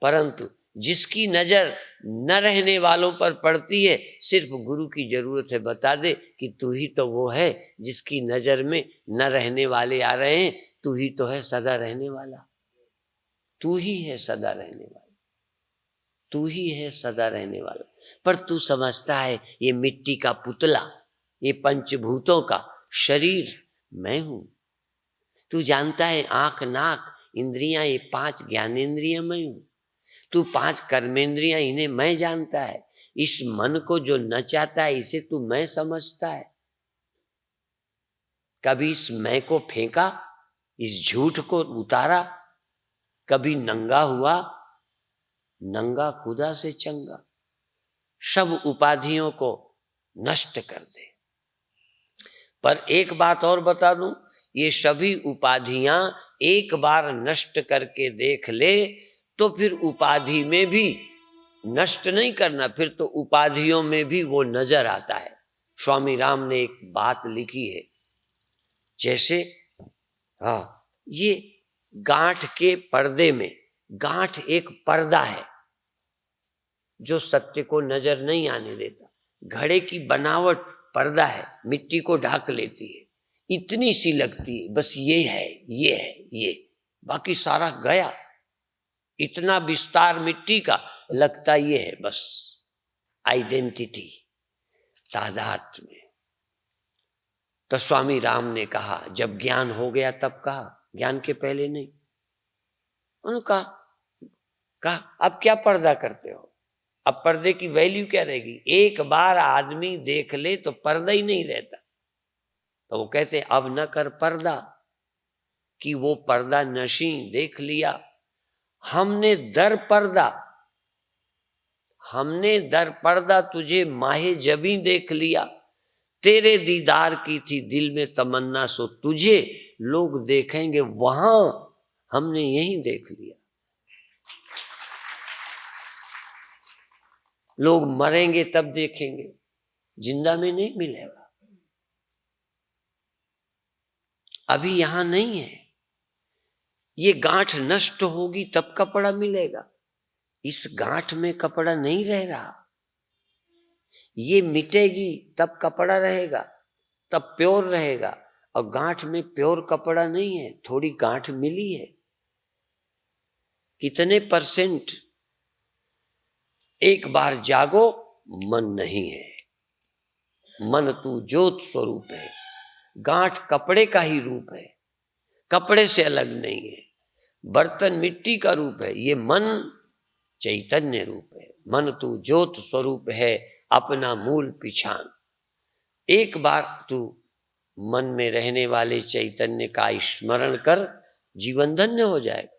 परंतु जिसकी नजर न रहने वालों पर पड़ती है, सिर्फ गुरु की जरूरत है, बता दे कि तू ही तो वो है जिसकी नजर में न रहने वाले आ रहे हैं, तू ही तो है सदा रहने वाला, तू ही है सदा रहने वाला, तू ही है सदा रहने वाला। पर तू समझता है ये मिट्टी का पुतला, ये पंचभूतों का शरीर मैं हूं। तू जानता है आंख, नाक, इंद्रियां, ये 5 ज्ञानेंद्रियां मैं हूं। तू 5 कर्मेंद्रियां, इन्हें मैं जानता है। इस मन को जो न चाहता है, इसे तू मैं समझता है। कभी इस मैं को फेंका, इस झूठ को उतारा, कभी नंगा हुआ, नंगा खुदा से चंगा। सब उपाधियों को नष्ट कर दे। पर एक बात और बता दूं, ये सभी उपाधियां एक बार नष्ट करके देख ले, तो फिर उपाधि में भी नष्ट नहीं करना, फिर तो उपाधियों में भी वो नजर आता है। स्वामी राम ने एक बात लिखी है, जैसे ये गांठ के पर्दे में, गांठ एक पर्दा है जो सत्य को नजर नहीं आने देता। घड़े की बनावट पर्दा है, मिट्टी को ढक लेती है, इतनी सी लगती है, बस ये है, ये है, ये, बाकी सारा गया। इतना विस्तार मिट्टी का, लगता ये है बस आइडेंटिटी, तादाद में। तो स्वामी राम ने कहा, जब ज्ञान हो गया तब कहा, ज्ञान के पहले नहीं। उन्होंने कहा अब क्या पर्दा करते हो, अब पर्दे की वैल्यू क्या रहेगी? एक बार आदमी देख ले तो पर्दा ही नहीं रहता। तो वो कहते अब न कर पर्दा, कि वो पर्दा नशी देख लिया। हमने दर पर्दा तुझे माहे जबी देख लिया। तेरे दीदार की थी दिल में तमन्ना, सो तुझे लोग देखेंगे वहां, हमने यहीं देख लिया। लोग मरेंगे तब देखेंगे, जिंदा में नहीं मिलेगा। अभी यहां नहीं है। ये गांठ नष्ट होगी तब कपड़ा मिलेगा, इस गांठ में कपड़ा नहीं रह रहा। ये मिटेगी तब कपड़ा रहेगा, तब प्योर रहेगा। और गांठ में प्योर कपड़ा नहीं है, थोड़ी गांठ मिली है। कितने %? एक बार जागो, मन नहीं है, मन तू ज्योत स्वरूप है। गांठ कपड़े का ही रूप है, कपड़े से अलग नहीं है। बर्तन मिट्टी का रूप है, ये मन चैतन्य रूप है। मन तू ज्योत स्वरूप है, अपना मूल पिछान। एक बार तू मन में रहने वाले चैतन्य का स्मरण कर, जीवन धन्य हो जाएगा।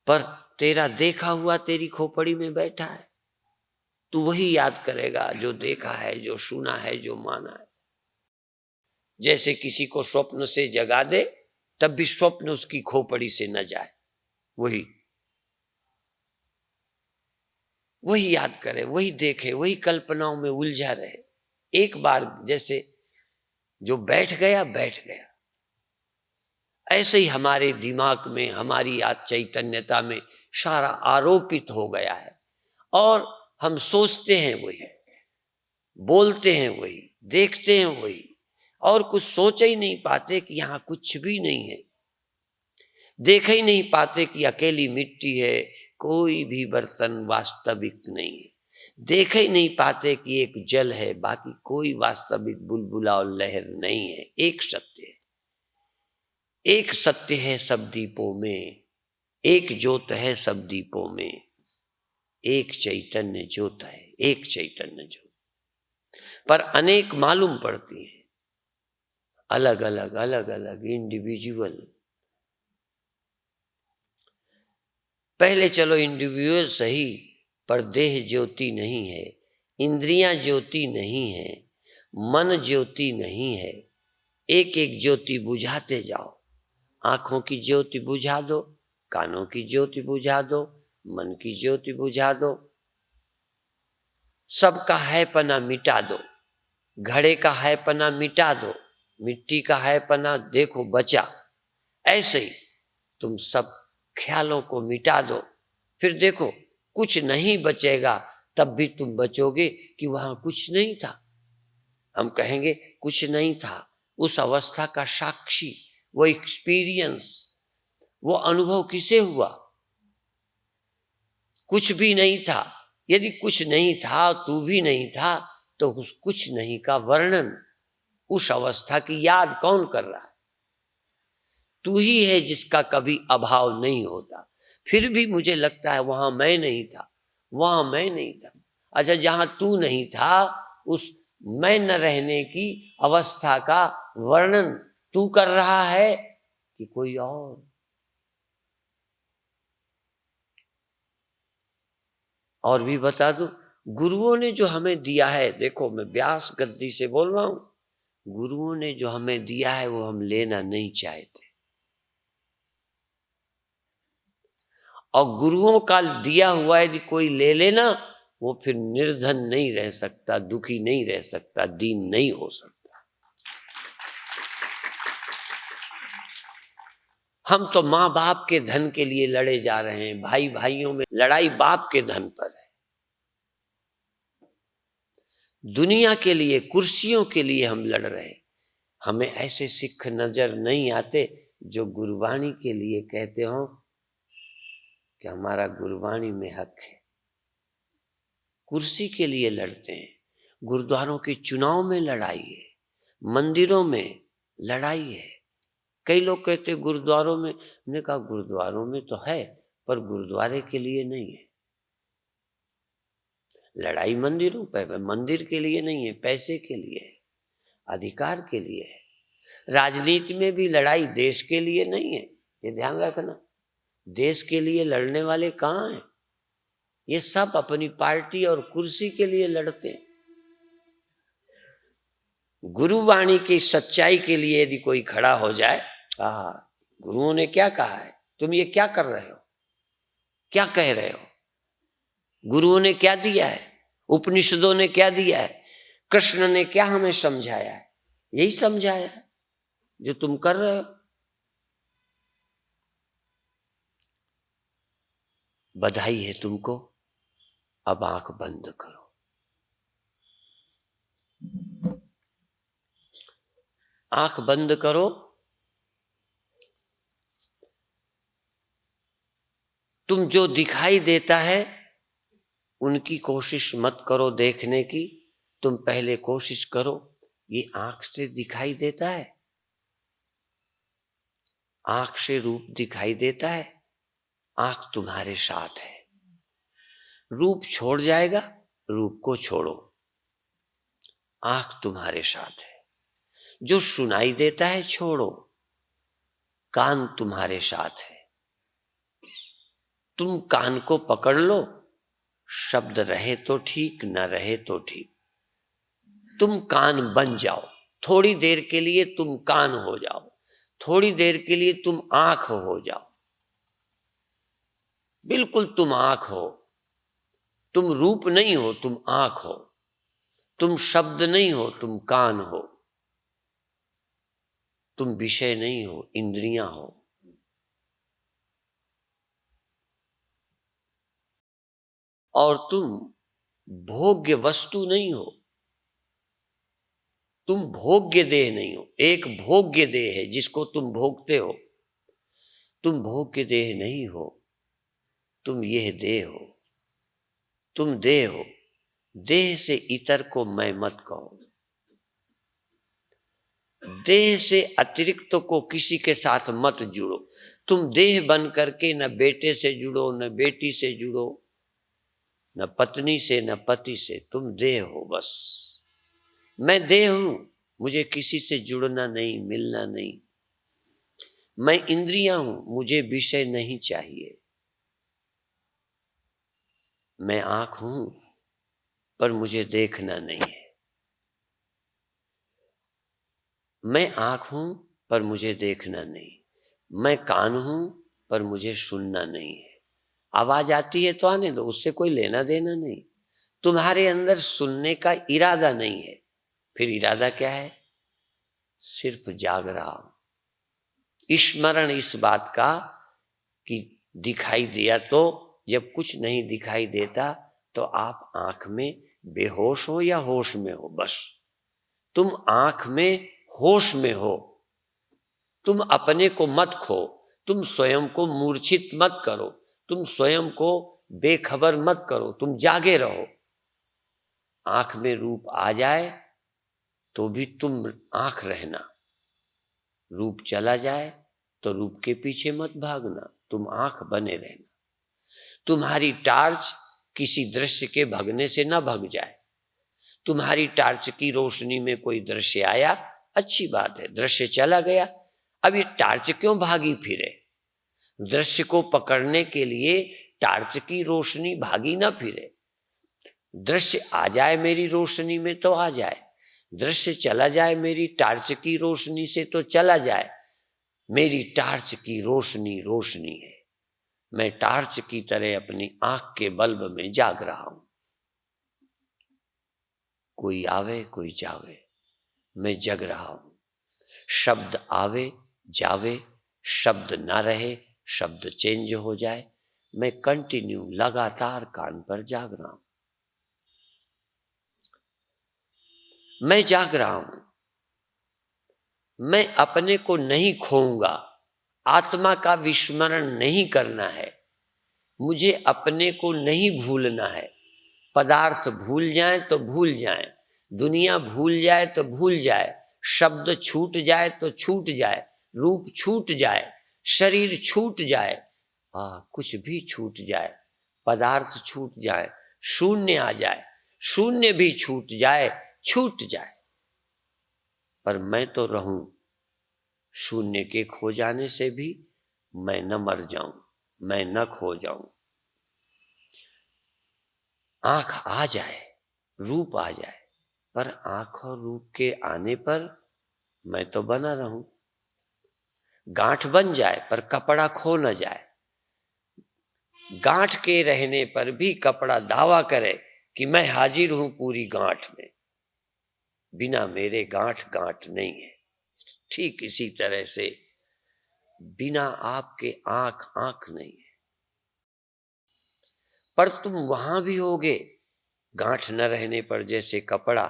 पर तेरा देखा हुआ तेरी खोपड़ी में बैठा है, तू वही याद करेगा जो देखा है, जो सुना है, जो माना है। जैसे किसी को स्वप्न से जगा दे, तब भी स्वप्न उसकी खोपड़ी से न जाए, वही याद करे, वही देखे, वही कल्पनाओं में उलझा रहे। एक बार जैसे जो बैठ गया, ऐसे ही हमारे दिमाग में, हमारी आज चैतन्यता में सारा आरोपित हो गया है। और हम सोचते हैं वही, बोलते हैं वही, देखते हैं वही, और कुछ सोच ही नहीं पाते कि यहाँ कुछ भी नहीं है। देख ही नहीं पाते कि अकेली मिट्टी है, कोई भी बर्तन वास्तविक नहीं है। देख ही नहीं पाते कि एक जल है, बाकी कोई वास्तविक बुलबुला और लहर नहीं है। एक सत्य है, एक सत्य है सब दीपों में, एक ज्योत है सब दीपों में, एक चैतन्य ज्योत है, एक चैतन्य ज्योत, पर अनेक मालूम पड़ती है, अलग अलग अलग अलग इंडिविजुअल। पहले चलो इंडिविजुअल सही, पर देह ज्योति नहीं है, इंद्रियां ज्योति नहीं है, मन ज्योति नहीं है। एक एक ज्योति बुझाते जाओ, आंखों की ज्योति बुझा दो, कानों की ज्योति बुझा दो, मन की ज्योति बुझा दो, सबका हैपना मिटा दो, घड़े का हैपना मिटा दो, मिट्टी का हैपना देखो बचा। ऐसे ही तुम सब ख्यालों को मिटा दो, फिर देखो कुछ नहीं बचेगा, तब भी तुम बचोगे कि वहां कुछ नहीं था। हम कहेंगे कुछ नहीं था, उस अवस्था का साक्षी, वो एक्सपीरियंस, वो अनुभव किसे हुआ? कुछ भी नहीं था। यदि कुछ नहीं था, तू भी नहीं था, तो उस कुछ नहीं का वर्णन, उस अवस्था की याद कौन कर रहा है? तू ही है जिसका कभी अभाव नहीं होता। फिर भी मुझे लगता है वहां मैं नहीं था, वहां मैं नहीं था। अच्छा, जहां तू नहीं था, उस मैं न रहने की अवस्था का वर्णन तू कर रहा है कि कोई और भी बता दूं, गुरुओं ने जो हमें दिया है, देखो मैं व्यास गद्दी से बोल रहा हूं, गुरुओं ने जो हमें दिया है वो हम लेना नहीं चाहते। और गुरुओं का दिया हुआ यदि कोई ले लेना, वो फिर निर्धन नहीं रह सकता, दुखी नहीं रह सकता, दीन नहीं हो सकता। हम तो माँ बाप के धन के लिए लड़े जा रहे हैं, भाई भाइयों में लड़ाई बाप के धन पर है। दुनिया के लिए, कुर्सियों के लिए हम लड़ रहे हैं। हमें ऐसे सिख नजर नहीं आते जो गुरबाणी के लिए कहते हो कि हमारा गुरबाणी में हक है। कुर्सी के लिए लड़ते हैं, गुरुद्वारों के चुनाव में लड़ाई है, मंदिरों में लड़ाई है। कई लोग कहते गुरुद्वारों में, हमने कहा गुरुद्वारों में तो है, पर गुरुद्वारे के लिए नहीं है लड़ाई। मंदिरों पर, मंदिर के लिए नहीं है, पैसे के लिए है, अधिकार के लिए है। राजनीति में भी लड़ाई देश के लिए नहीं है, ये ध्यान रखना। देश के लिए लड़ने वाले कहाँ हैं? ये सब अपनी पार्टी और कुर्सी के लिए लड़ते हैं। गुरुवाणी की सच्चाई के लिए यदि कोई खड़ा हो जाए, गुरुओं ने क्या कहा है, तुम ये क्या कर रहे हो, क्या कह रहे हो? गुरुओं ने क्या दिया है, उपनिषदों ने क्या दिया है, कृष्ण ने क्या हमें समझाया है? यही समझाया है जो तुम कर रहे हो। बधाई है तुमको, अब आंख बंद करो। आंख बंद करो। तुम जो दिखाई देता है उनकी कोशिश मत करो देखने की, तुम पहले कोशिश करो ये आंख से दिखाई देता है, आंख से रूप दिखाई देता है, आंख तुम्हारे साथ है। रूप छोड़ जाएगा, रूप को छोड़ो, आंख तुम्हारे साथ है। जो सुनाई देता है छोड़ो, कान तुम्हारे साथ है। तुम कान को पकड़ लो, शब्द रहे तो ठीक, न रहे तो ठीक, तुम कान बन जाओ। थोड़ी देर के लिए तुम कान हो जाओ, थोड़ी देर के लिए तुम आंख हो जाओ। बिल्कुल तुम आंख हो, तुम रूप नहीं हो, तुम आंख हो। तुम शब्द नहीं हो, तुम कान हो। तुम विषय नहीं हो, इंद्रियां हो। और तुम भोग्य वस्तु नहीं हो, तुम भोग्य देह नहीं हो। एक भोग्य देह है जिसको तुम भोगते हो, तुम भोग्य देह नहीं हो, तुम यह देह हो, तुम देह हो। देह से इतर को मैं मत कहो। देह से अतिरिक्त को किसी के साथ मत जुड़ो। तुम देह बन करके न बेटे से जुड़ो, न बेटी से जुड़ो, न पत्नी से, न पति से। तुम देह हो बस। मैं देह हूं, मुझे किसी से जुड़ना नहीं, मिलना नहीं। मैं इंद्रियां हूं, मुझे विषय नहीं चाहिए। मैं आंख हूं, पर मुझे देखना नहीं है। मैं आंख हूं, पर मुझे देखना नहीं। मैं कान हूं, पर मुझे सुनना नहीं है। आवाज आती है तो आने दो, उससे कोई लेना देना नहीं। तुम्हारे अंदर सुनने का इरादा नहीं है, फिर इरादा क्या है? सिर्फ जाग रहा हूं। स्मरण इस बात का कि दिखाई दिया तो, जब कुछ नहीं दिखाई देता तो आप आंख में बेहोश हो या होश में हो, बस। तुम आंख में होश में हो। तुम अपने को मत खो, तुम स्वयं को मूर्छित मत करो, तुम स्वयं को बेखबर मत करो, तुम जागे रहो। आंख में रूप आ जाए तो भी तुम आंख रहना, रूप चला जाए तो रूप के पीछे मत भागना, तुम आंख बने रहना। तुम्हारी टार्च किसी दृश्य के भगने से न भग जाए। तुम्हारी टार्च की रोशनी में कोई दृश्य आया, अच्छी बात है, दृश्य चला गया, अब ये टार्च क्यों भागी फिरे? दृश्य को पकड़ने के लिए टार्च की रोशनी भागी ना फिरे। दृश्य आ जाए मेरी रोशनी में तो आ जाए, दृश्य चला जाए मेरी टार्च की रोशनी से तो चला जाए। मेरी टार्च की रोशनी रोशनी है। मैं टार्च की तरह अपनी आंख के बल्ब में जाग रहा हूं। कोई आवे कोई जावे, मैं जग रहा हूं। शब्द आवे जावे, शब्द ना रहे, शब्द चेंज हो जाए, मैं कंटिन्यू लगातार कान पर जाग रहा हूं। मैं जाग रहा हूं। मैं अपने को नहीं खोऊंगा। आत्मा का विस्मरण नहीं करना है। मुझे अपने को नहीं भूलना है। पदार्थ भूल जाए तो भूल जाए, दुनिया भूल जाए तो भूल जाए, शब्द छूट जाए तो छूट जाए, रूप छूट जाए, शरीर छूट जाए, कुछ भी छूट जाए, पदार्थ छूट जाए, शून्य आ जाए, शून्य भी छूट जाए, छूट जाए, पर मैं तो रहूं। शून्य के खो जाने से भी मैं न मर जाऊं, मैं न खो जाऊं। आंख आ जाए, रूप आ जाए, पर आंख और रूप के आने पर मैं तो बना रहूं। गांठ बन जाए पर कपड़ा खो न जाए। गांठ के रहने पर भी कपड़ा दावा करे कि मैं हाजिर हूं पूरी गांठ में। बिना मेरे गांठ गांठ नहीं है। ठीक इसी तरह से बिना आपके आंख आंख नहीं है। पर तुम वहां भी होगे, गांठ न रहने पर जैसे कपड़ा,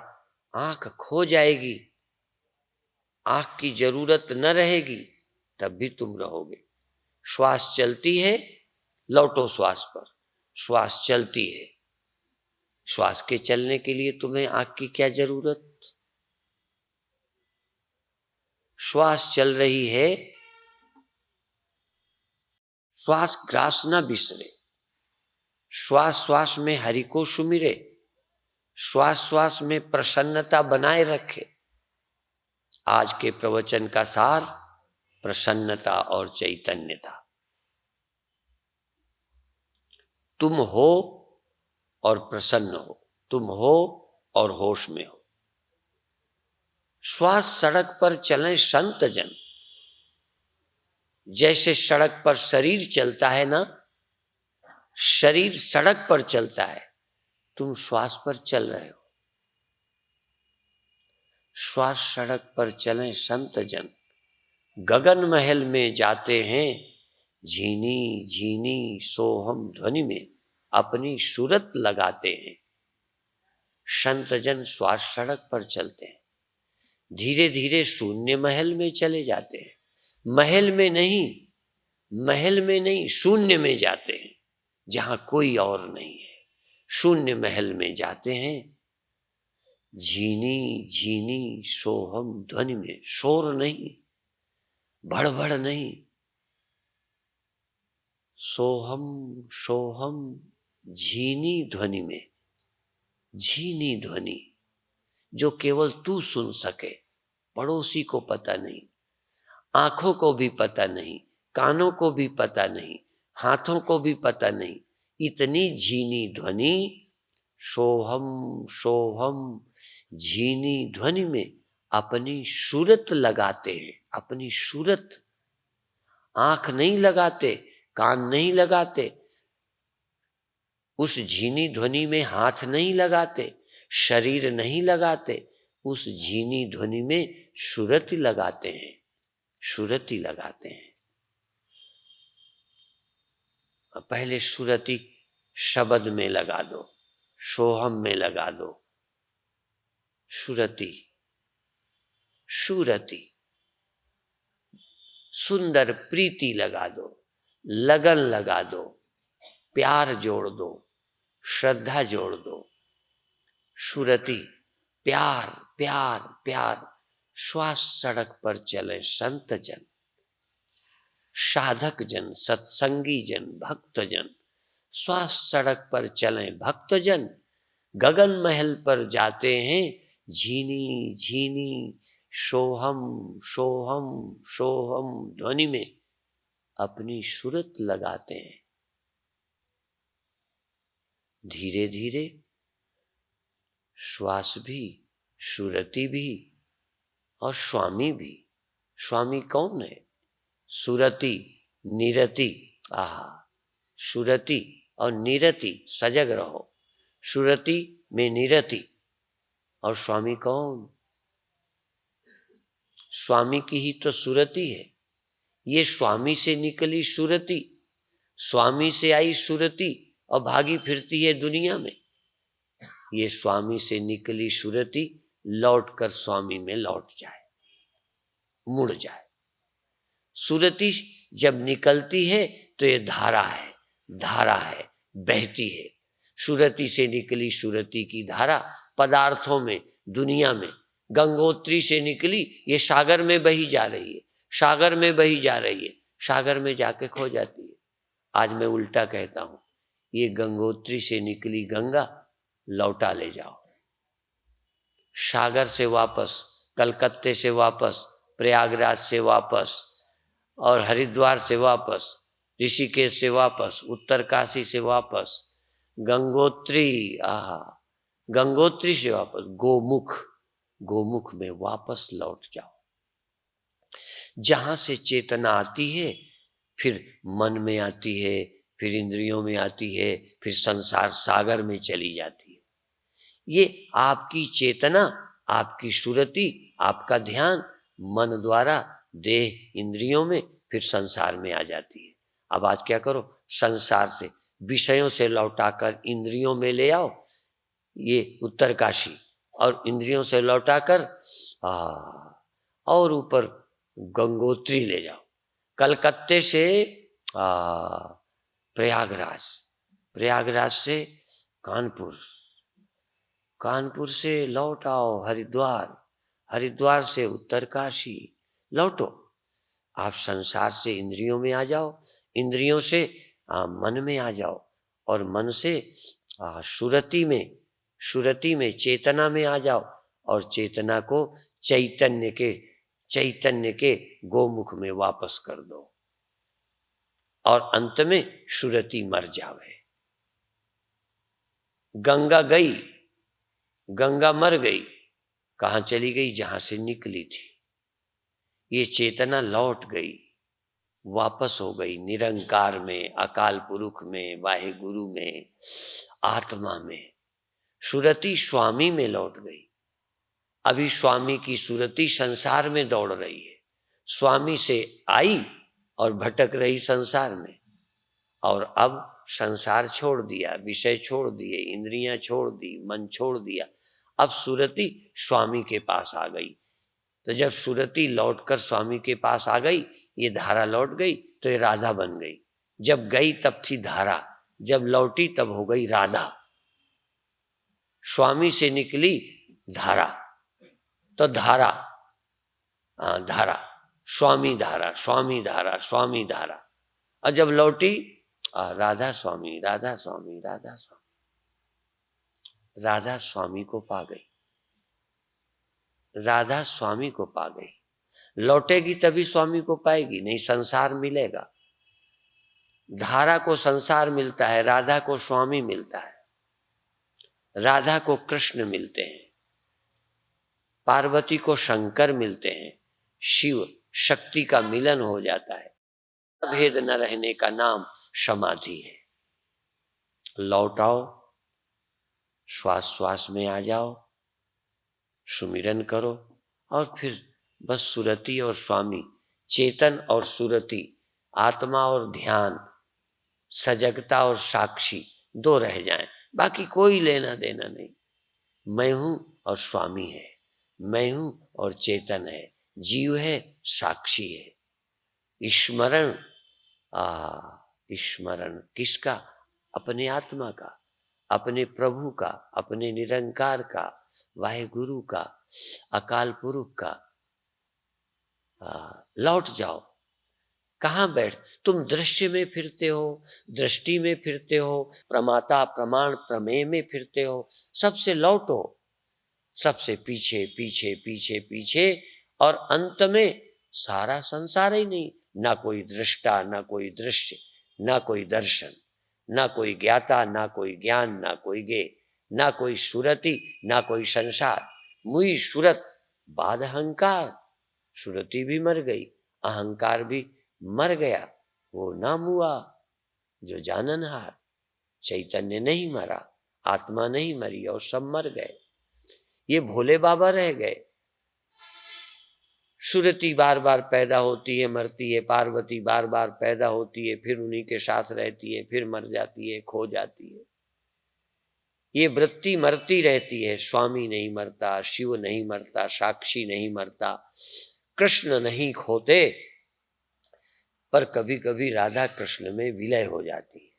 आंख खो जाएगी, आंख की जरूरत न रहेगी, तब भी तुम रहोगे। श्वास चलती है, लौटो श्वास पर। श्वास चलती है, श्वास के चलने के लिए तुम्हें आंख की क्या जरूरत? श्वास चल रही है, श्वास ग्रास न बिसरे। श्वास श्वास में हरि को सुमिरे, श्वास श्वास में प्रसन्नता बनाए रखे। आज के प्रवचन का सार प्रसन्नता और चैतन्यता। तुम हो और प्रसन्न हो, तुम हो और होश में हो। श्वास सड़क पर चलें संत जन। जैसे सड़क पर शरीर चलता है ना, शरीर सड़क पर चलता है, तुम श्वास पर चल रहे हो। श्वास सड़क पर चलें संत जन, गगन महल में जाते हैं, झीनी झीनी सोहम ध्वनि में अपनी सूरत लगाते हैं। संत जन श्वास सड़क पर चलते हैं, धीरे धीरे शून्य महल में चले जाते हैं। महल में नहीं, महल में नहीं, शून्य में जाते हैं, जहां कोई और नहीं है। शून्य महल में जाते हैं, झीनी झीनी सोहम ध्वनि में, शोर नहीं, भड़बड़ नहीं, सोहम सोहम झीनी ध्वनि में, झीनी ध्वनि जो केवल तू सुन सके, पड़ोसी को पता नहीं, आंखों को भी पता नहीं, कानों को भी पता नहीं, हाथों को भी पता नहीं, इतनी झीनी ध्वनि, सोहम सोहम झीनी ध्वनि में अपनी सूरत लगाते हैं, अपनी सूरत। आंख नहीं लगाते, कान नहीं लगाते, उस झीनी ध्वनि में हाथ नहीं लगाते, शरीर नहीं लगाते, उस झीनी ध्वनि में सुरति लगाते हैं, सुरति लगाते हैं। पहले सुरति शब्द में लगा दो, सोहम में लगा दो, सुरति, सुरति, सुंदर प्रीति लगा दो, लगन लगा दो, प्यार जोड़ दो, श्रद्धा जोड़ दो। सुरति, प्यार प्यार प्यार। श्वास सड़क पर चले संत जन, साधक जन, सत्संगी जन, भक्त जन। श्वास सड़क पर चले भक्त जन, गगन महल पर जाते हैं, झीनी झीनी सोहम सोहम सोहम ध्वनि में अपनी सूरत लगाते हैं। धीरे धीरे श्वास भी, सुरति भी और स्वामी भी। स्वामी कौन है? सुरति, निरति। आहा, सुरति और निरति, सजग रहो। सुरति में निरति। और स्वामी कौन? स्वामी की ही तो सुरति है। ये स्वामी से निकली सुरति, स्वामी से आई सुरति और भागी फिरती है दुनिया में। ये स्वामी से निकली सुरति लौट कर स्वामी में लौट जाए, मुड़ जाए। सुरति जब निकलती है तो ये धारा है, धारा है, बहती है। सुरति से निकली सुरति की धारा पदार्थों में, दुनिया में, गंगोत्री से निकली ये सागर में बही जा रही है, सागर में बही जा रही है, सागर में जाके खो जाती है। आज मैं उल्टा कहता हूं, ये गंगोत्री से निकली गंगा लौटा ले जाओ, सागर से वापस, कलकत्ते से वापस, प्रयागराज से वापस और हरिद्वार से वापस, ऋषिकेश से वापस, उत्तरकाशी से वापस, गंगोत्री, आहा, गंगोत्री से वापस गोमुख, गोमुख में वापस लौट जाओ। जहां से चेतना आती है फिर मन में आती है, फिर इंद्रियों में आती है, फिर संसार सागर में चली जाती है। ये आपकी चेतना, आपकी सुरति, आपका ध्यान मन द्वारा देह इंद्रियों में, फिर संसार में आ जाती है। अब आज क्या करो, संसार से, विषयों से लौटाकर इंद्रियों में ले आओ, ये उत्तरकाशी, और इंद्रियों से लौटाकर और ऊपर गंगोत्री ले जाओ, कलकत्ते से प्रयागराज, प्रयागराज से कानपुर, कानपुर से लौट आओ हरिद्वार, हरिद्वार से उत्तरकाशी, लौटो। आप संसार से इंद्रियों में आ जाओ, इंद्रियों से मन में आ जाओ, और मन से सुरति में, सुरति में चेतना में आ जाओ, और चेतना को चैतन्य के, चैतन्य के गोमुख में वापस कर दो, और अंत में सुरति मर जावे। गंगा गई, गंगा मर गई, कहाँ चली गई? जहां से निकली थी। ये चेतना लौट गई, वापस हो गई निरंकार में, अकाल पुरुष में, वाहे गुरु में, आत्मा में। सुरति स्वामी में लौट गई। अभी स्वामी की सुरति संसार में दौड़ रही है, स्वामी से आई और भटक रही संसार में, और अब संसार छोड़ दिया, विषय छोड़ दिए, इंद्रियां छोड़ दी, मन छोड़ दिया, अब सुरति स्वामी के पास आ गई। तो जब सुरति लौटकर स्वामी के पास आ गई, ये धारा लौट गई, तो ये राधा बन गई। जब गई तब थी धारा, जब लौटी तब हो गई राधा। स्वामी से निकली धारा, तो धारा, धारा, स्वामी धारा, स्वामी धारा, स्वामी धारा। और जब लौटी राधा स्वामी, राधा स्वामी, राधा स्वामी, राधा स्वामी को पा गई, राधा स्वामी को पा गई। लौटेगी तभी स्वामी को पाएगी, नहीं संसार मिलेगा। धारा को संसार मिलता है, राधा को स्वामी मिलता है, राधा को कृष्ण मिलते हैं, पार्वती को शंकर मिलते हैं, शिव शक्ति का मिलन हो जाता है। भेद न रहने का नाम समाधि है। लौट आओ, श्वास श्वास में आ जाओ, सुमिरन करो और फिर बस सुरति और स्वामी, चेतन और सुरति, आत्मा और ध्यान, सजगता और साक्षी दो रह जाएं, बाकी कोई लेना देना नहीं। मैं हूं और स्वामी है, मैं हूं और चेतन है, जीव है, साक्षी है। स्मरण, स्मरण किसका? अपने आत्मा का, अपने प्रभु का, अपने निरंकार का, वाहेगुरु का, अकाल पुरुष का। लौट जाओ। कहाँ बैठ, तुम दृश्य में फिरते हो, दृष्टि में फिरते हो, प्रमाता प्रमाण प्रमेय में फिरते हो। सबसे लौटो, सबसे पीछे पीछे पीछे पीछे, और अंत में सारा संसार ही नहीं। ना कोई दृष्टा, ना कोई दृश्य, ना कोई दर्शन, ना कोई ज्ञाता, ना कोई ज्ञान, ना कोई गे, ना कोई सुरति, ना कोई संसार। मुई सुरत बाद अहंकार, सुरति भी मर गई, अहंकार भी मर गया, वो नाम हुआ जो जाननहार। चैतन्य नहीं मरा, आत्मा नहीं मरी, और सब मर गए। ये भोले बाबा रह गए। सुरति बार बार पैदा होती है, मरती है, पार्वती बार बार पैदा होती है, फिर उन्हीं के साथ रहती है, फिर मर जाती है, खो जाती है। ये वृत्ति मरती रहती है। स्वामी नहीं मरता, शिव नहीं मरता, साक्षी नहीं मरता, कृष्ण नहीं खोते, पर कभी कभी राधा कृष्ण में विलय हो जाती है।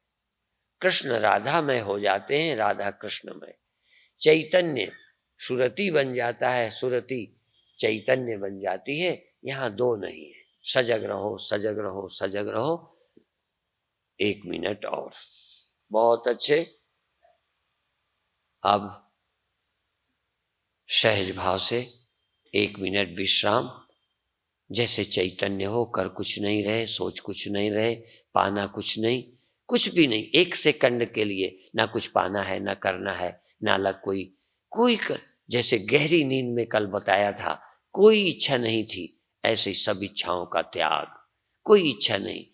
कृष्ण राधा में हो जाते हैं, राधा कृष्ण में। चैतन्य सुरति बन जाता है, सुरति चैतन्य बन जाती है। यहाँ दो नहीं है। सजग रहो, सजग रहो, सजग रहो। 1 मिनट और। बहुत अच्छे। अब सहज भाव से 1 मिनट विश्राम। जैसे चैतन्य हो, कर कुछ नहीं रहे, सोच कुछ नहीं रहे, पाना कुछ नहीं, कुछ भी नहीं। 1 सेकंड के लिए ना कुछ पाना है, ना करना है, ना अलग कोई जैसे गहरी नींद में कल बताया था, कोई इच्छा नहीं थी। ऐसे सब इच्छाओं का त्याग, कोई इच्छा नहीं।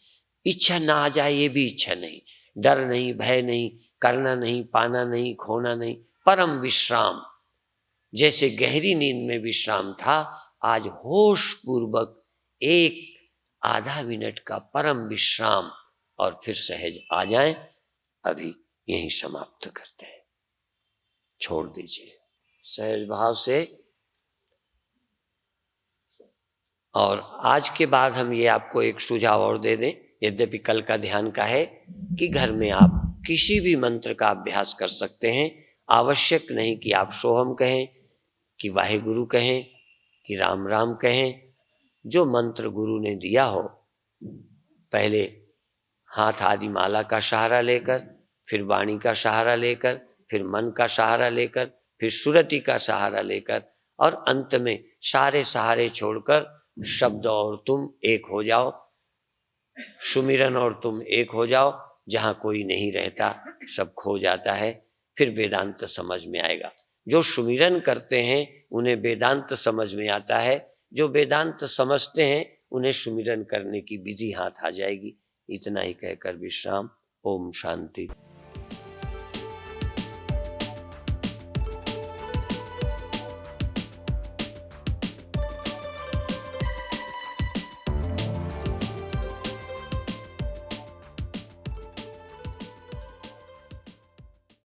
इच्छा ना आ जाए ये भी इच्छा नहीं, डर नहीं, भय नहीं, करना नहीं, पाना नहीं, खोना नहीं, परम विश्राम। जैसे गहरी नींद में विश्राम था, आज होश पूर्वक 1 आधा मिनट का परम विश्राम, और फिर सहज आ जाएं। अभी यहीं समाप्त करते हैं, छोड़ दीजिए सहज भाव से। और आज के बाद हम ये आपको एक सुझाव और दे दें, यद्यपि कल का ध्यान का है, कि घर में आप किसी भी मंत्र का अभ्यास कर सकते हैं। आवश्यक नहीं कि आप सोहम कहें, कि वाहेगुरु कहें, कि राम राम कहें। जो मंत्र गुरु ने दिया हो, पहले हाथ आदि माला का सहारा लेकर, फिर वाणी का सहारा लेकर, फिर मन का सहारा लेकर, फिर सुरति का सहारा लेकर, और अंत में सारे सहारे छोड़कर शब्द और तुम एक हो जाओ, सुमिरन और तुम एक हो जाओ। जहाँ कोई नहीं रहता, सब खो जाता है, फिर वेदांत समझ में आएगा। जो सुमिरन करते हैं उन्हें वेदांत समझ में आता है, जो वेदांत समझते हैं उन्हें सुमिरन करने की विधि हाथ आ जाएगी। इतना ही कहकर विश्राम। ओम शांति।